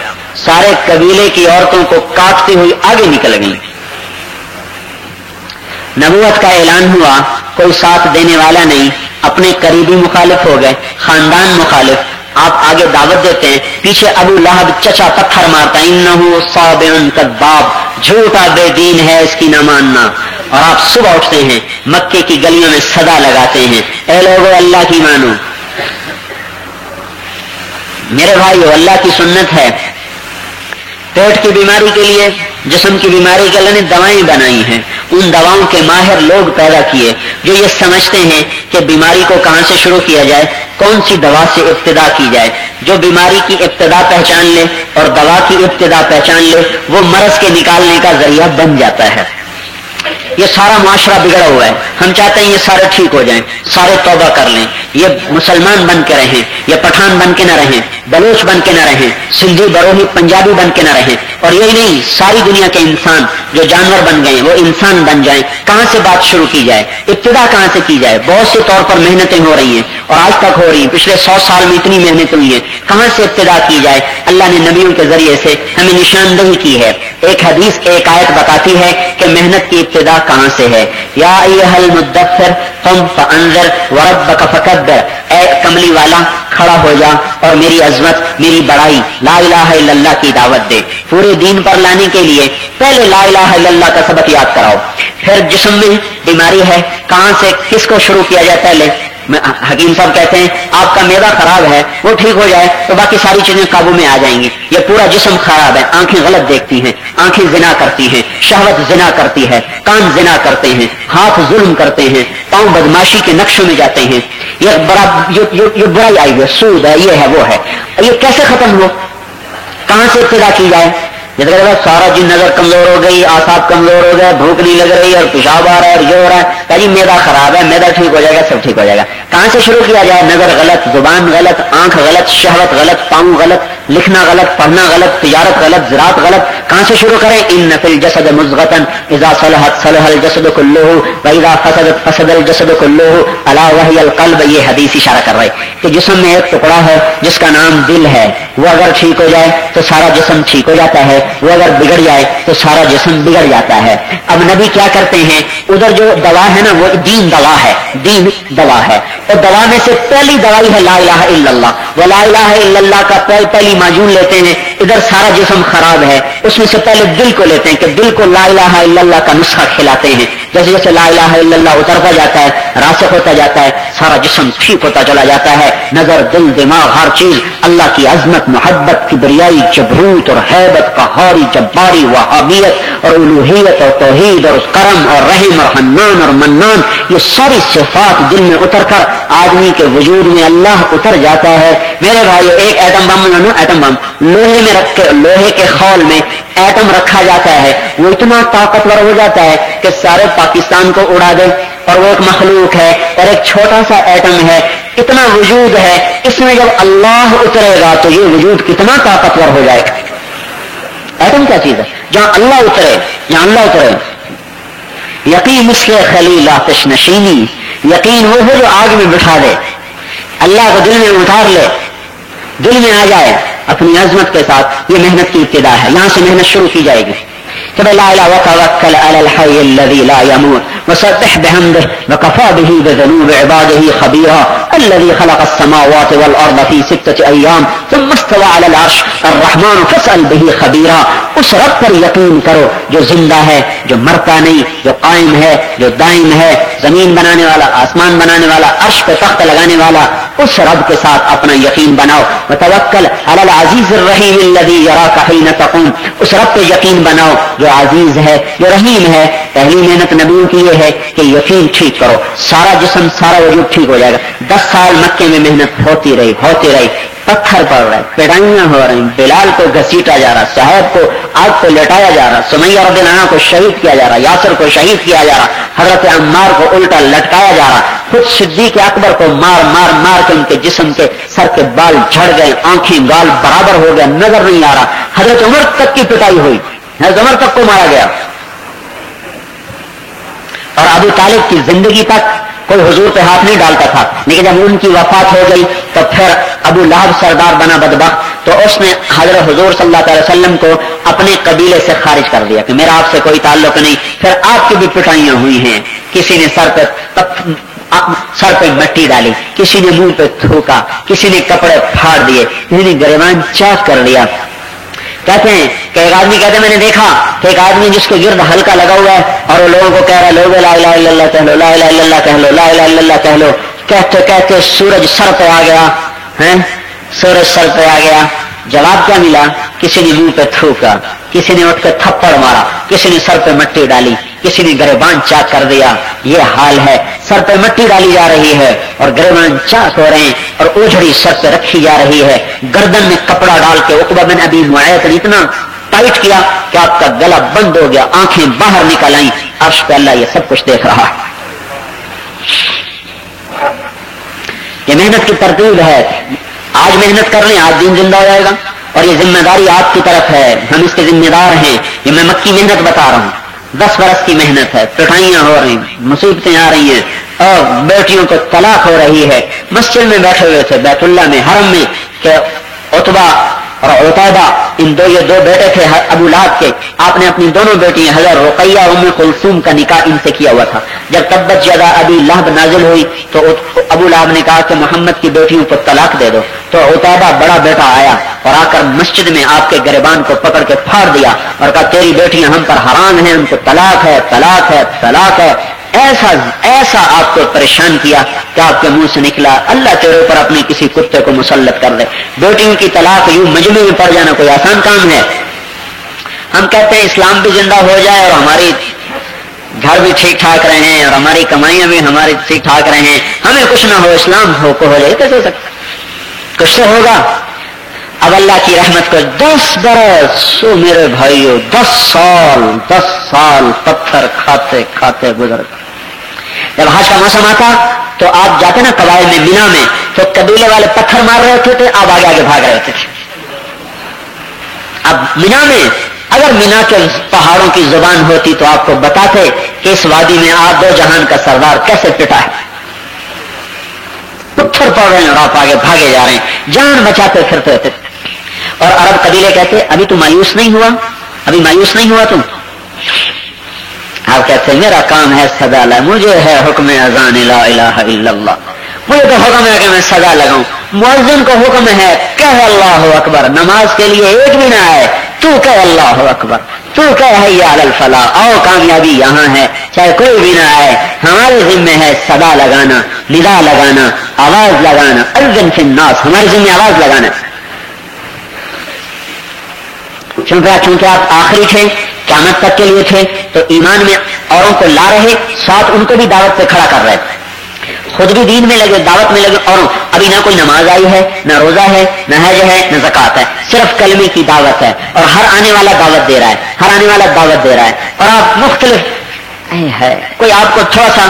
S1: سارے قبیلے کی عورتوں کو کاٹتی ہوئی آگے نکل گئی۔ نبوت کا اعلان ہوا، کوئی ساتھ دینے والا نہیں، اپنے قریبی مخالف ہو گئے، خاندان مخالف، آپ آگے دعوت دیتے ہیں، پیچھے ابو لہب چچا پتھر مارتا، انہ صابع کذاب، جھوٹا بے دین ہے، اس کی نہ ماننا، اور آپ صبح اٹھتے ہیں مکے کی گلیوں میں صدا لگاتے ہیں، اے لوگو اللہ کی مانو۔ میرے بھائیو، اللہ کی سنت ہے، پیٹ کی بیماری کے لیے، جسم کی بیماری کے لیے دوائیں بنائی ہیں، ان دواؤں کے ماہر لوگ پیدا کیے جو یہ سمجھتے ہیں کہ بیماری کو کہاں سے شروع کیا جائے، کون سی دوا سے ابتدا کی جائے۔ جو بیماری کی ابتدا پہچان لے اور دوا کی ابتدا پہچان لے، وہ مرض کے نکالنے کا ذریعہ بن جاتا ہے۔ یہ سارا معاشرہ بگڑا ہوا ہے، ہم چاہتے ہیں یہ سارے ٹھیک ہو جائیں، سارے توبہ کر لیں، یہ مسلمان بن کے رہیں، یہ پٹھان بن کے نہ رہیں، بلوچ بن کے نہ رہیں، سندھی، بروہی، پنجابی بن کے نہ رہیں، اور یہی نہیں، ساری دنیا کے انسان جو جانور بن گئے وہ انسان بن جائیں۔ کہاں سے بات شروع کی جائے، ابتدا کہاں سے کی جائے؟ بہت سے طور پر محنتیں ہو رہی ہیں اور آج تک ہو رہی ہیں، پچھلے 100 سال میں اتنی محنتیں ہوئی ہیں، کہاں سے ابتدا کی جائے؟ اللہ نے نبیوں کے ذریعے سے ہمیں نشاندہی کی ہے۔ ایک حدیث، ایک آیت بتاتی ہے کہ محنت کی ابتدا کہاں سے ہے۔ یا ایھا المدثر قم فانذر وربک فکبر، اے کملی والا کھڑا ہو جا اور میری عظمت، میری بڑائی، لا الہ الا اللہ کی دعوت دے۔ پورے دین پر لانے کے لیے پہلے لا الہ الا اللہ کا سبق یاد کراؤ۔ پھر جسم میں بیماری ہے، کہاں سے کس کو شروع کیا جائے؟ پہلے حکیم صاحب کہتے ہیں آپ کا معدہ خراب ہے، وہ ٹھیک ہو جائے تو باقی ساری چیزیں قابو میں آ جائیں گی۔ یہ پورا جسم خراب ہے، آنکھیں غلط دیکھتی ہیں، آنکھیں زنا کرتی ہیں، شہوت زنا کرتی ہے، کان زنا کرتے ہیں، ہاتھ ظلم کرتے ہیں، پاؤں بدماشی کے نقشوں میں جاتے ہیں، یہ برائی آئی ہے، سود ہے، یہ ہے، وہ ہے۔ یہ کیسے ختم ہو؟ کہاں سے ابتدا کی جائے؟ جیسے سارا جن نظر کمزور ہو گئی، اعصاب کمزور ہو گئے، بھوک نہیں لگ رہی اور پیشاب آ رہا ہے اور یہ ہو رہا ہے، جی معدہ خراب ہے، معدہ ٹھیک ہو جائے گا، سب ٹھیک ہو جائے گا۔ کہاں سے شروع کیا جائے؟ نظر غلط، زبان غلط، آنکھ غلط، شہوت غلط، پاؤں غلط، لکھنا غلط، پڑھنا غلط، تجارت غلط، زراعت غلط۔ کہاں سے شروع کریں؟ ان فی الجسد مضغۃ اذا صلحت صلح الجسد كله واذا فسدت فسد الجسد كله الا وهي القلب۔ یہ حدیث اشارہ کر رہے کہ جسم میں ایک ٹکڑا ہے جس کا نام دل ہے، وہ اگر ٹھیک ہو جائے تو سارا جسم ٹھیک ہو جاتا ہے، وہ اگر بگڑ جائے تو سارا جسم بگڑ جاتا ہے۔ اب نبی کیا کرتے ہیں؟ ادھر جو دوا ہے نا، وہ دین دوا ہے، دین دوا ہے، اور دوا میں سے پہلی دوائی ہے لا الہ الا اللہ۔ وہ لا الہ الا اللہ کا پہلی معجون لیتے ہیں، ادھر سارا جسم خراب ہے، اس میں سے پہلے دل کو لیتے ہیں کہ دل کو لا الہ الا اللہ کا نسخہ کھلاتے ہیں۔ جیسے جیسے لا الہ الا اللہ اترتا جاتا ہے، راسخ ہوتا جاتا ہے، سارا جسم ٹھیک ہوتا چلا جاتا ہے، نظر، دل، دماغ، ہر چیز اللہ کی عظمت، محبت، کبریائی، جبروت اور ہیبت، قہاری، جباری، وہابیت اور الوہیت اور توحید اور کرم اور رحم اور حنان اور منان، یہ ساری صفات دل میں اتر کر آدمی کے وجود میں اللہ اتر جاتا ہے۔ میرے بھائیو، ایک ایٹم بم لوہے میں رکھ کے، لوہے کے خول میں ایٹم رکھا جاتا ہے، وہ اتنا طاقتور ہو جاتا ہے کہ سارے پاکستان کو اڑا دے، اور وہ ایک مخلوق ہے اور ایک چھوٹا سا ایٹم ہے، اتنا وجود ہے، اس میں جب اللہ اترے گا تو یہ وجود کتنا طاقتور ہو جائے گا۔ ایٹم کیا چیز ہے؟ جہاں اللہ اترے، جہاں اللہ اترے۔ یقین مثل خلیل آتش نشینی، یقین وہ ہے جو آگ میں بٹھا دے، اللہ کو دل میں اتار لے، دل میں آ جائے اپنی عظمت کے ساتھ۔ یہ محنت کی ابتدا ہے، یہاں سے محنت شروع کی جائے گی۔ جب لا الہ وتوکل علی الحی الذی لا یموت وسبح بحمدہ وکفی بہ بذنوب عبادہ خبیرا الذی خلق السماوات والارض فی 6 ایام ثم استوى علی العرش الرحمن فاسأل بہ خبیرا۔ اس رب پر یقین کرو جو زندہ ہے، جو مرتا نہیں، جو قائم ہے، جو دائم ہے، زمین بنانے والا، آسمان بنانے والا، عرش پہ تخت لگانے والا، اس رب کے ساتھ اپنا یقین بناؤ۔ وتوکل علی العزیز الرحیم الذی یراک حین تقوم، اس رب پہ یقین بناؤ جو عزیز ہے، جو رحیم ہے۔ پہلی محنت نبیوں کی یہ ہے کہ یقین ٹھیک کرو، سارا جسم، سارا وجود ٹھیک ہو جائے گا۔ 10 سال مکے میں محنت ہوتی رہی، پتھر پڑ رہے, پٹائیاں ہو رہی, بلال کو گھسیٹا جا رہا, صاحب کو آگ کو لٹایا جا رہا, سمیہ رضی اللہ عنہ کو شہید کیا جا رہا, یاسر کو شہید کیا جا رہا, حضرت عمار کو الٹا لٹکایا جا رہا, خود صدیق اکبر کو مار مار مار کے ان کے جسم کے سر کے بال جھڑ گئے, آنکھیں گال برابر ہو گیا, نظر نہیں آ رہا. حضرت عمر تک کی پٹائی ہوئی, حضرت عمر تک کو مارا گیا. اور ابو طالب کی زندگی تک کوئی حضور پہ ہاتھ نہیں ڈالتا تھا, لیکن جب ان کی وفات ہو گئی تو پھر ابو لہب سردار بنا بدبخت, تو اس نے حضرت حضور صلی اللہ علیہ وسلم کو اپنے قبیلے سے خارج کر دیا کہ میرا آپ سے کوئی تعلق نہیں. پھر آپ کی بھی پٹائیاں ہوئی ہیں, کسی نے سر پہ مٹی ڈالی, کسی نے منہ پہ تھوکا, کسی نے کپڑے پھاڑ دیے, کسی نے گریبان چاک کر لیا. کہتے ہیں کہ ایک آدمی کہتے ہیں میں نے دیکھا کہ ایک آدمی جس کے گرد ہلکا لگا ہوا ہے اور وہ لوگوں کو کہہ رہا ہے لوگ لا الہ الا اللہ کہہ لو, لا الہ الا اللہ کہہ لو, لا الہ الا اللہ کہہ لو. کہتے کہتے سورج سر پہ آ گیا ہے, سورج سر پہ آ گیا. جواب کیا ملا؟ کسی نے منہ پہ تھوکا, کسی نے اٹھ کے تھپڑ مارا, کسی نے سر پہ مٹی ڈالی, کسی نے گریبان چاک کر دیا. یہ حال ہے, سر پہ مٹی ڈالی جا رہی ہے اور گریبان چاک ہو رہے ہیں اور اوجھڑی سر پہ رکھی جا رہی ہے. گردن میں کپڑا ڈال کے عقبہ بن ابی معیط نے اتنا ٹائٹ کیا کہ آپ کا گلا بند ہو گیا, آنکھیں باہر نکل آئیں. عرش پہ اللہ یہ سب کچھ دیکھ رہا ہے. یہ محنت کی ترتیب ہے. آج محنت کر لیں, آج دین زندہ ہو جائے گا. اور یہ ذمہ داری آپ کی طرف ہے, ہم اس کے ذمہ دار ہیں. یہ میں مکی محنت بتا رہا ہوں, 10 برس کی محنت ہے. پٹائیاں ہو رہی, مصیبتیں آ رہی ہیں اور بیٹیوں کو طلاق ہو رہی ہے. مسجد میں بیٹھے ہوئے تھے, بیت اللہ میں, حرم میں, کہ عتبہ اور عتیبہ ان یہ دو بیٹے تھے ابو لہب کے. آپ نے اپنی دونوں بیٹیاں حضرت رقیہ ام کلثوم کا نکاح ان سے کیا ہوا تھا. جب تبت یدا ابی لہب نازل ہوئی تو ابو لہب نے کہا کہ محمد کی بیٹیوں کو طلاق دے دو. تو عتیبہ بڑا بیٹا آیا اور آ کر مسجد میں آپ کے گریبان کو پکڑ کے پھاڑ دیا اور کہا تیری بیٹیاں ہم پر حرام ہیں, ان کو طلاق ہے, طلاق ہے, طلاق ہے. ایسا آپ کو پریشان کیا کہ آپ کے منہ سے نکلا اللہ تیرے اوپر اپنے کسی کتے کو مسلط کر دے. بیٹیوں کی طلاق یوں مجمع میں پڑ جانا کوئی آسان کام ہے؟ ہم کہتے ہیں اسلام بھی زندہ ہو جائے اور ہماری گھر بھی ٹھیک ٹھاک رہے اور ہماری کمائیاں بھی ہماری ٹھیک ٹھاک رہے, ہمیں کچھ نہ ہو, اسلام ہو جائے. کیسے ہو سکتا؟ کچھ تو ہوگا. اب اللہ کی رحمت کو 10 برس میرے بھائیو, 10 سال پتھر کھاتے کھاتے گزر. جب حج کا موسم آتا تو آپ جاتے نا قبائل میں, مینا میں, تو قبیلے والے پتھر مار رہے ہوتے تھے, آپ آگے بھاگ رہے ہوتے تھے. اب مینا میں اگر مینا کے پہاڑوں کی زبان ہوتی تو آپ کو بتاتے کہ اس وادی میں آپ دو جہان کا سردار کیسے پٹا ہے. پتھر پڑ رہے ہیں اور آپ آگے بھاگے جا رہے ہیں, جان بچاتے پھرتے ہوتے. اور عرب قبیلے کہتے ابھی تو مایوس نہیں ہوا, ابھی مایوس نہیں ہوا تم. آپ کہتے ہیں میرا کام ہے سزا لا, مجھے ہے حکم اذان لا الہ الا اللہ, مجھے تو حکم ہے کہ میں سزا لگاؤں. مؤذن کو حکم ہے کہہ اللہ اکبر, نماز کے لیے ایک بھی نہ آئے تو کہہ اللہ اکبر, تو کہہ حی علی الفلاح, آؤ کامیابی یہاں ہے, چاہے کوئی بھی نہ آئے. ہمارے ذمہ ہے صدا لگانا, ندا لگانا, آواز لگانا. اذن فی الناس, ہمارے ذمہ آواز لگانا. چونکہ آپ آخری تھے, قیامت تک کے لیے تھے, تو ایمان میں اوروں کو لا رہے, ساتھ ان کو بھی دعوت پہ کھڑا کر رہے, خود بھی دین میں لگے, دعوت میں لگے. اوروں ابھی نہ کوئی نماز آئی ہے, نہ روزہ ہے, نہ حج ہے, نہ زکات ہے, صرف کلمے کی دعوت ہے. اور ہر آنے والا دعوت دے رہا ہے, ہر آنے والا دعوت دے رہا ہے. اور آپ مختلف ہے, کوئی آپ کو تھوڑا سا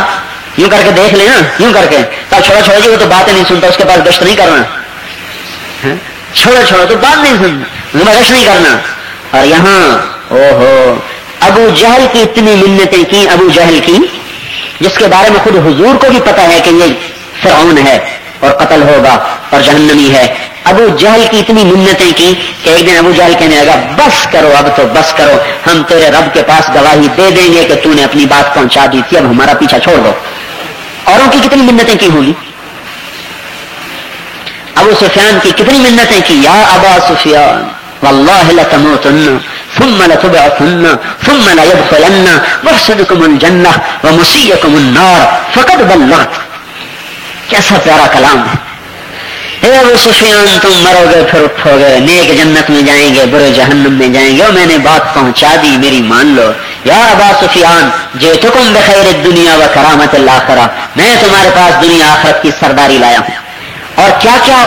S1: یوں کر کے دیکھ لے نا, یوں کر کے تو چھوڑا جی وہ تو باتیں نہیں سنتا, اس کے پاس گشت نہیں کرنا, چھوڑا تو بات نہیں سننا, گشت نہیں کرنا. اور یہاں ابو جہل کی اتنی منتیں کی, ابو جہل کی جس کے بارے میں خود حضور کو بھی پتا ہے کہ یہ فرعون ہے اور قتل ہوگا اور جہنمی ہے. ابو جہل کی اتنی منتیں کی کہ ایک دن ابو جہل کہنے لگا بس کرو, اب تو بس کرو, ہم تیرے رب کے پاس گواہی دے دیں گے کہ تو نے اپنی بات پہنچا دی تھی, اب ہمارا پیچھا چھوڑ دو. اوروں کی کتنی منتیں کی ہوں گی, ابو سفیان کی کتنی منتیں کی, یا ابا سفیان واللہ لتموتن ثم لتبعثن ثم ليدخلن محسنكم الجنہ ومسیئکم النار فقد بلغت. کیسا پیارا کلام ہے. اے ابو سفیان تم مرو گے پھر اٹھو گے, نیک جنت میں جائیں گے, برے جہنم میں جائیں گے, اور میں نے بات پہنچا دی, میری مان لو. یا ابا سفیان جئتکم بخیر الدنیا وکرامت الاخرہ, میں تمہارے پاس دنیا آخرت کی سرداری لایا ہوں. اور کیا کیا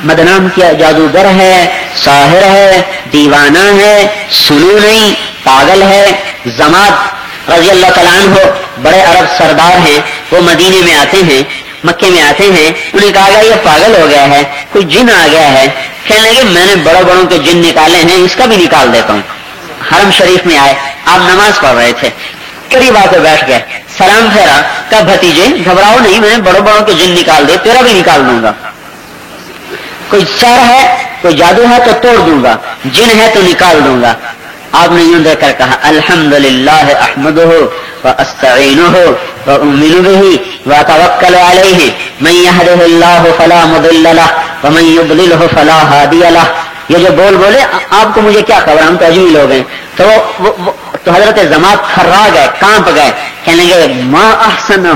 S1: بدنام کیا، جادوگر ہے، ساحر ہے، دیوانہ ہے، سنو نہیں، پاگل ہے. زماد رضی اللہ تعالیٰ عنہ بڑے عرب سردار ہیں، وہ مدینے میں آتے ہیں، مکے میں آتے ہیں. انہیں کہا گیا یہ پاگل ہو گیا ہے، کوئی جن آ گیا ہے. کہنے لگے میں نے بڑوں بڑوں کے جن نکالے ہیں، اس کا بھی نکال دیتا ہوں. حرم شریف میں آئے، آپ نماز پڑھ رہے تھے، قریب آ کے بیٹھ گئے، سلام پھیرا، کہا بھتیجے گھبراؤ نہیں، میں نے بڑوں بڑوں کے جن نکال دے، تیرا بھی نکال دوں گا. کوئی سحر ہے، کوئی جادو ہے تو توڑ دوں گا، جن ہے تو نکال دوں گا. آپ نے یوں دیکھ کر کہا الحمدللہ احمدہ واستعینہ واؤمن بہ واتوکل علیہ من یہدہ اللہ فلا مضل لہ ومن یضللہ فلا ہادی لہ. یہ جو بولے آپ کو مجھے کیا خبر، ہم تو عجمی لوگ ہیں. تو حضرت زماد تھرا گئے، کانپ گئے، کہنے لگے ما احسنہ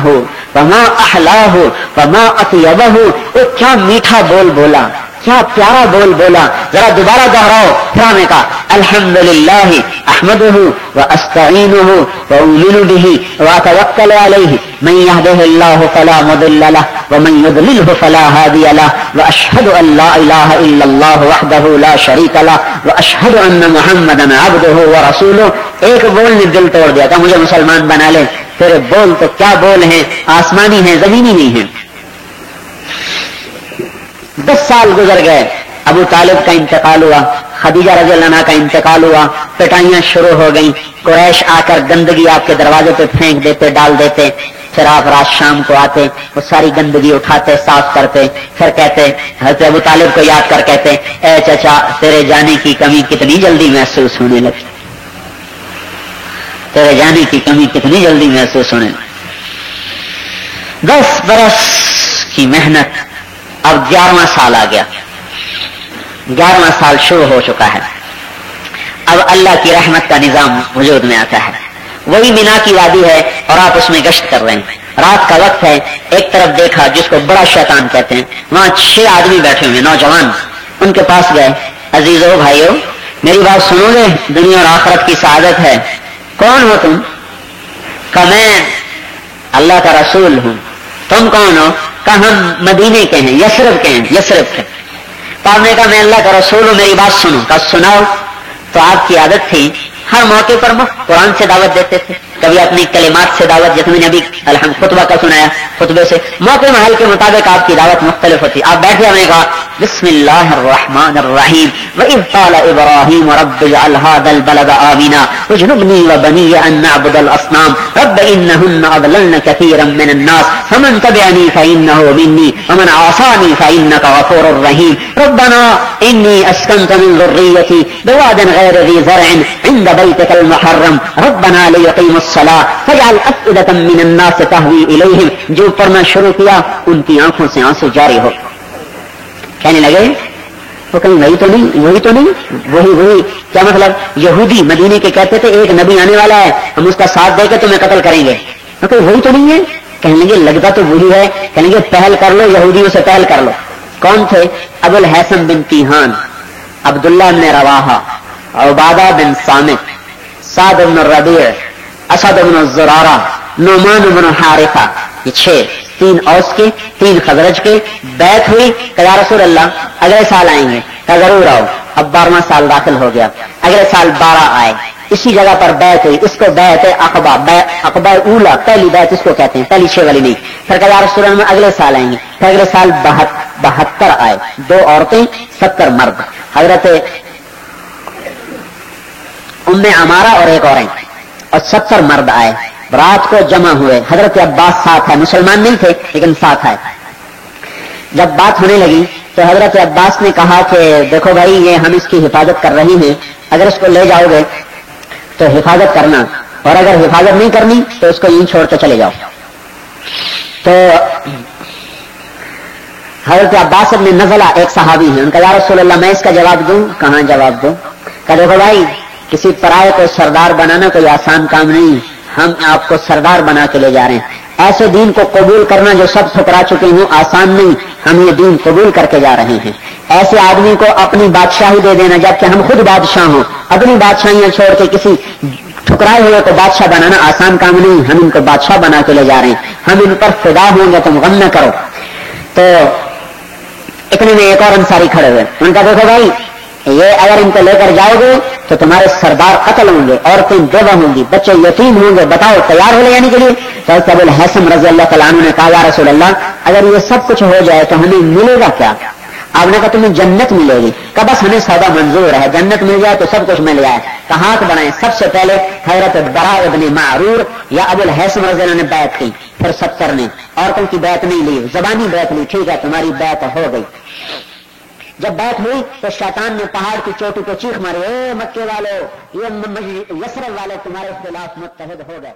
S1: وما احلاہ وما اطیبہ. وہ کیا میٹھا بول بولا، کیا پیارا بول بولا. ذرا دوبارہ دہراؤ. پھر ہمیں کہا الحمدللہ احمدہ واستعینہ واؤمن بہ واتوکل علیہ من یہدہ اللہ فلا مضل لہ ومن یضللہ فلا ہادی لہ واشہد ان لا الہ الا اللہ وحدہ لا شریک لہ واشہد ان محمدا عبدہ ورسولہ. ایک بول نے دل توڑ دیا تھا، مجھے مسلمان بنا لے. تیرے بول تو کیا بول ہیں، آسمانی ہیں زمینی نہیں ہیں. 10 سال گزر گئے، ابو طالب کا انتقال ہوا، خدیجہ رضی اللہ عنہا کا انتقال ہوا، پٹائیاں شروع ہو گئیں. قریش آ کر گندگی آپ کے دروازے پہ پھینک دیتے، ڈال دیتے. پھر آپ رات شام کو آتے، وہ ساری گندگی اٹھاتے، صاف کرتے. پھر کہتے، حضرت ابو طالب کو یاد کر کہتے اے چچا تیرے جانے کی کمی کتنی جلدی محسوس ہونے لگی، تیرے جانے کی کمی کتنی جلدی محسوس ہونے لگی. 10 برس کی محنت، اب 11واں سال آ گیا، 11واں سال شروع ہو چکا ہے. اب اللہ کی رحمت کا نظام وجود میں آتا ہے. وہی مینا کی وادی ہے اور آپ اس میں گشت کر رہے ہیں. رات کا وقت ہے، ایک طرف دیکھا جس کو بڑا شیطان کہتے ہیں، وہاں 6 آدمی بیٹھے ہوئے نوجوان. ان کے پاس گئے، عزیزو بھائیو میری بات سنو گے، دنیا اور آخرت کی سعادت ہے. کون ہو تم؟ کہ میں اللہ کا رسول ہوں. تم کون ہو؟ کہ ہم مدینے کے ہیں، یثرب کے ہیں، یثرب کے. تو آپ نے کہا میں اللہ کا رسول ہوں، میری بات سنو. کہا سناؤ. تو آپ کی عادت تھی ہر موقع پر قرآن سے دعوت دیتے تھے، کبھی اپنی کلمات سے دعوت، جیسے میں نے ابھی الحمد خطبہ کا سنایا، خطبے سے موقع محل کے مطابق آپ کی دعوت مختلف ہوتی. آپ بیٹھے، ہمیں کہا بسم اللہ الرحمن الرحیم وَإِذْ قَالَ إِبْرَاهِيمُ رَبِّ اجْعَلْ هَذَا الْبَلَدَ آمِنًا وَاجْنُبْنِي وَبَنِيَّ أَن نَّعْبُدَ الْأَصْنَامَ رَبَّ إِنَّهُنَّ أَضْلَلْنَ كَثِيرًا مِّنَ النَّاسِ فَمَن تَبِعَنِي فَإِنَّهُ مِنِّي وَمَنْ عَصَانِي فَإِنَّكَ غَفُورٌ رَّحِيمٌ رَبَّنَا إِنِّي أَسْكَنتُ مِن ذُرِّيَّتِي بِوَادٍ غَيْرِ ذِي زَرْعٍ عِندَ بَيْتِكَ الْمُحَرَّمِ رَبَّنَا لِيُقِيمُوا الصَّلَاةَ فَاجْعَلْ أَفْئِدَةً مِّنَ النَّاسِ تَهْوِي إِلَيْهِمْ. جو پڑھنا شروع کیا ان کی آنکھوں سے آنسو جاری ہو. کہنے لگے وہ کہیں وہی تو نہیں، وہی تو نہیں، وہی. کیا مطلب؟ یہودی مدینے کے کہتے تھے ایک نبی آنے والا ہے، ہم اس کا ساتھ دے کے تمہیں قتل کریں گے. کہ وہی تو نہیں ہے. کہنے لگے لگتا تو وہی ہے. کہنے لگے پہل کر لو، یہودیوں سے پہل کر لو. کون تھے؟ ابو الحسن بن تیہان، عبداللہ بن رواحہ، عبادہ بن صامت، سعد بن الربیع، اسد بن الزرارہ، نعمان بن حارثہ. یہ 6، 3 اوس کے 3 خزرج کے. بیعت ہوئی کہ یا رسول اللہ اگلے سال آئیں گے. کہ ضرور آؤ. اب 12واں سال داخل ہو گیا، اگلے سال 12 آئے. اسی جگہ پر بیعت ہوئی، اس کو بیعت عقبہ، عقبہ اولا، پہلی بیعت اس کو کہتے ہیں، پہلی 6 والی نہیں. پھر کہ یا رسول اللہ اگلے سال آئیں گے. پھر اگلے سال 72 آئے، 2 عورتیں 70 مرد. حضرت ام عمارہ اور ایک اور ہیں، اور 70 مرد آئے. رات کو جمع ہوئے. حضرت عباس ساتھ ہے، مسلمان نہیں تھے لیکن ساتھ آئے. جب بات ہونے لگی تو حضرت عباس نے کہا کہ دیکھو بھائی یہ ہم اس کی حفاظت کر رہے ہیں، اگر اس کو لے جاؤ گے تو حفاظت کرنا، اور اگر حفاظت نہیں کرنی تو اس کو یوں چھوڑ کے چلے جاؤ. تو حضرت عباس ابن نزلہ ایک صحابی ہیں، ان کا یا رسول اللہ میں اس کا جواب دوں؟ کہاں جواب دوں؟ کہ دیکھو بھائی کسی پرائے کو سردار بنانا کوئی آسان کام نہیں، ہم آپ کو سردار بنا کے لے جا رہے ہیں. ایسے دین کو قبول کرنا جو سب ٹھکرا چکے ہوں آسان نہیں، ہم یہ دین قبول کر کے جا رہے ہیں. ایسے آدمی کو اپنی بادشاہی دے دینا جبکہ ہم خود بادشاہ ہوں، اپنی بادشاہیاں چھوڑ کے کسی ٹھکرائے ہوئے کو بادشاہ بنانا آسان کام نہیں، ہم ان کو بادشاہ بنا کے لے جا رہے ہیں، ہم ان پر فدا ہوں گے، تم غم نہ کرو. تو اتنے میں ایک اور انصاری کھڑے ہوئے. ان کا دیکھو بھائی یہ اگر ان کو لے کر جاؤ گے تو تمہارے سردار قتل ہوں گے, عورتیں بیوہ ہوں گی, بچے یتیم ہوں گے, بتاؤ تیار ہو لے جانے کے لیے؟ تو ابو الحسن رضی اللہ تعالیٰ عنہ نے کہا یا رسول اللہ اگر یہ سب کچھ ہو جائے تو ہمیں ملے گا کیا؟ آپ نے کہا تمہیں جنت ملے گی. کہ بس ہمیں سودا منظور ہے, جنت مل جائے تو سب کچھ مل جائے. کہ ہاتھ بڑھائیں. سب سے پہلے حضرت براء ابن معرور یا ابو الحسن رضی اللہ نے بیعت کی, پھر 70 نے عورتوں کی بیعت نہیں لی, زبانی بیعت لی. ٹھیک ہے تمہاری بیعت ہو گئی. جب بیعت ہوئی تو شیطان نے پہاڑ کی چوٹی پہ چیخ ماری, اے مکے والو, یہ یثرب والے تمہارے خلاف متحد ہو گئے.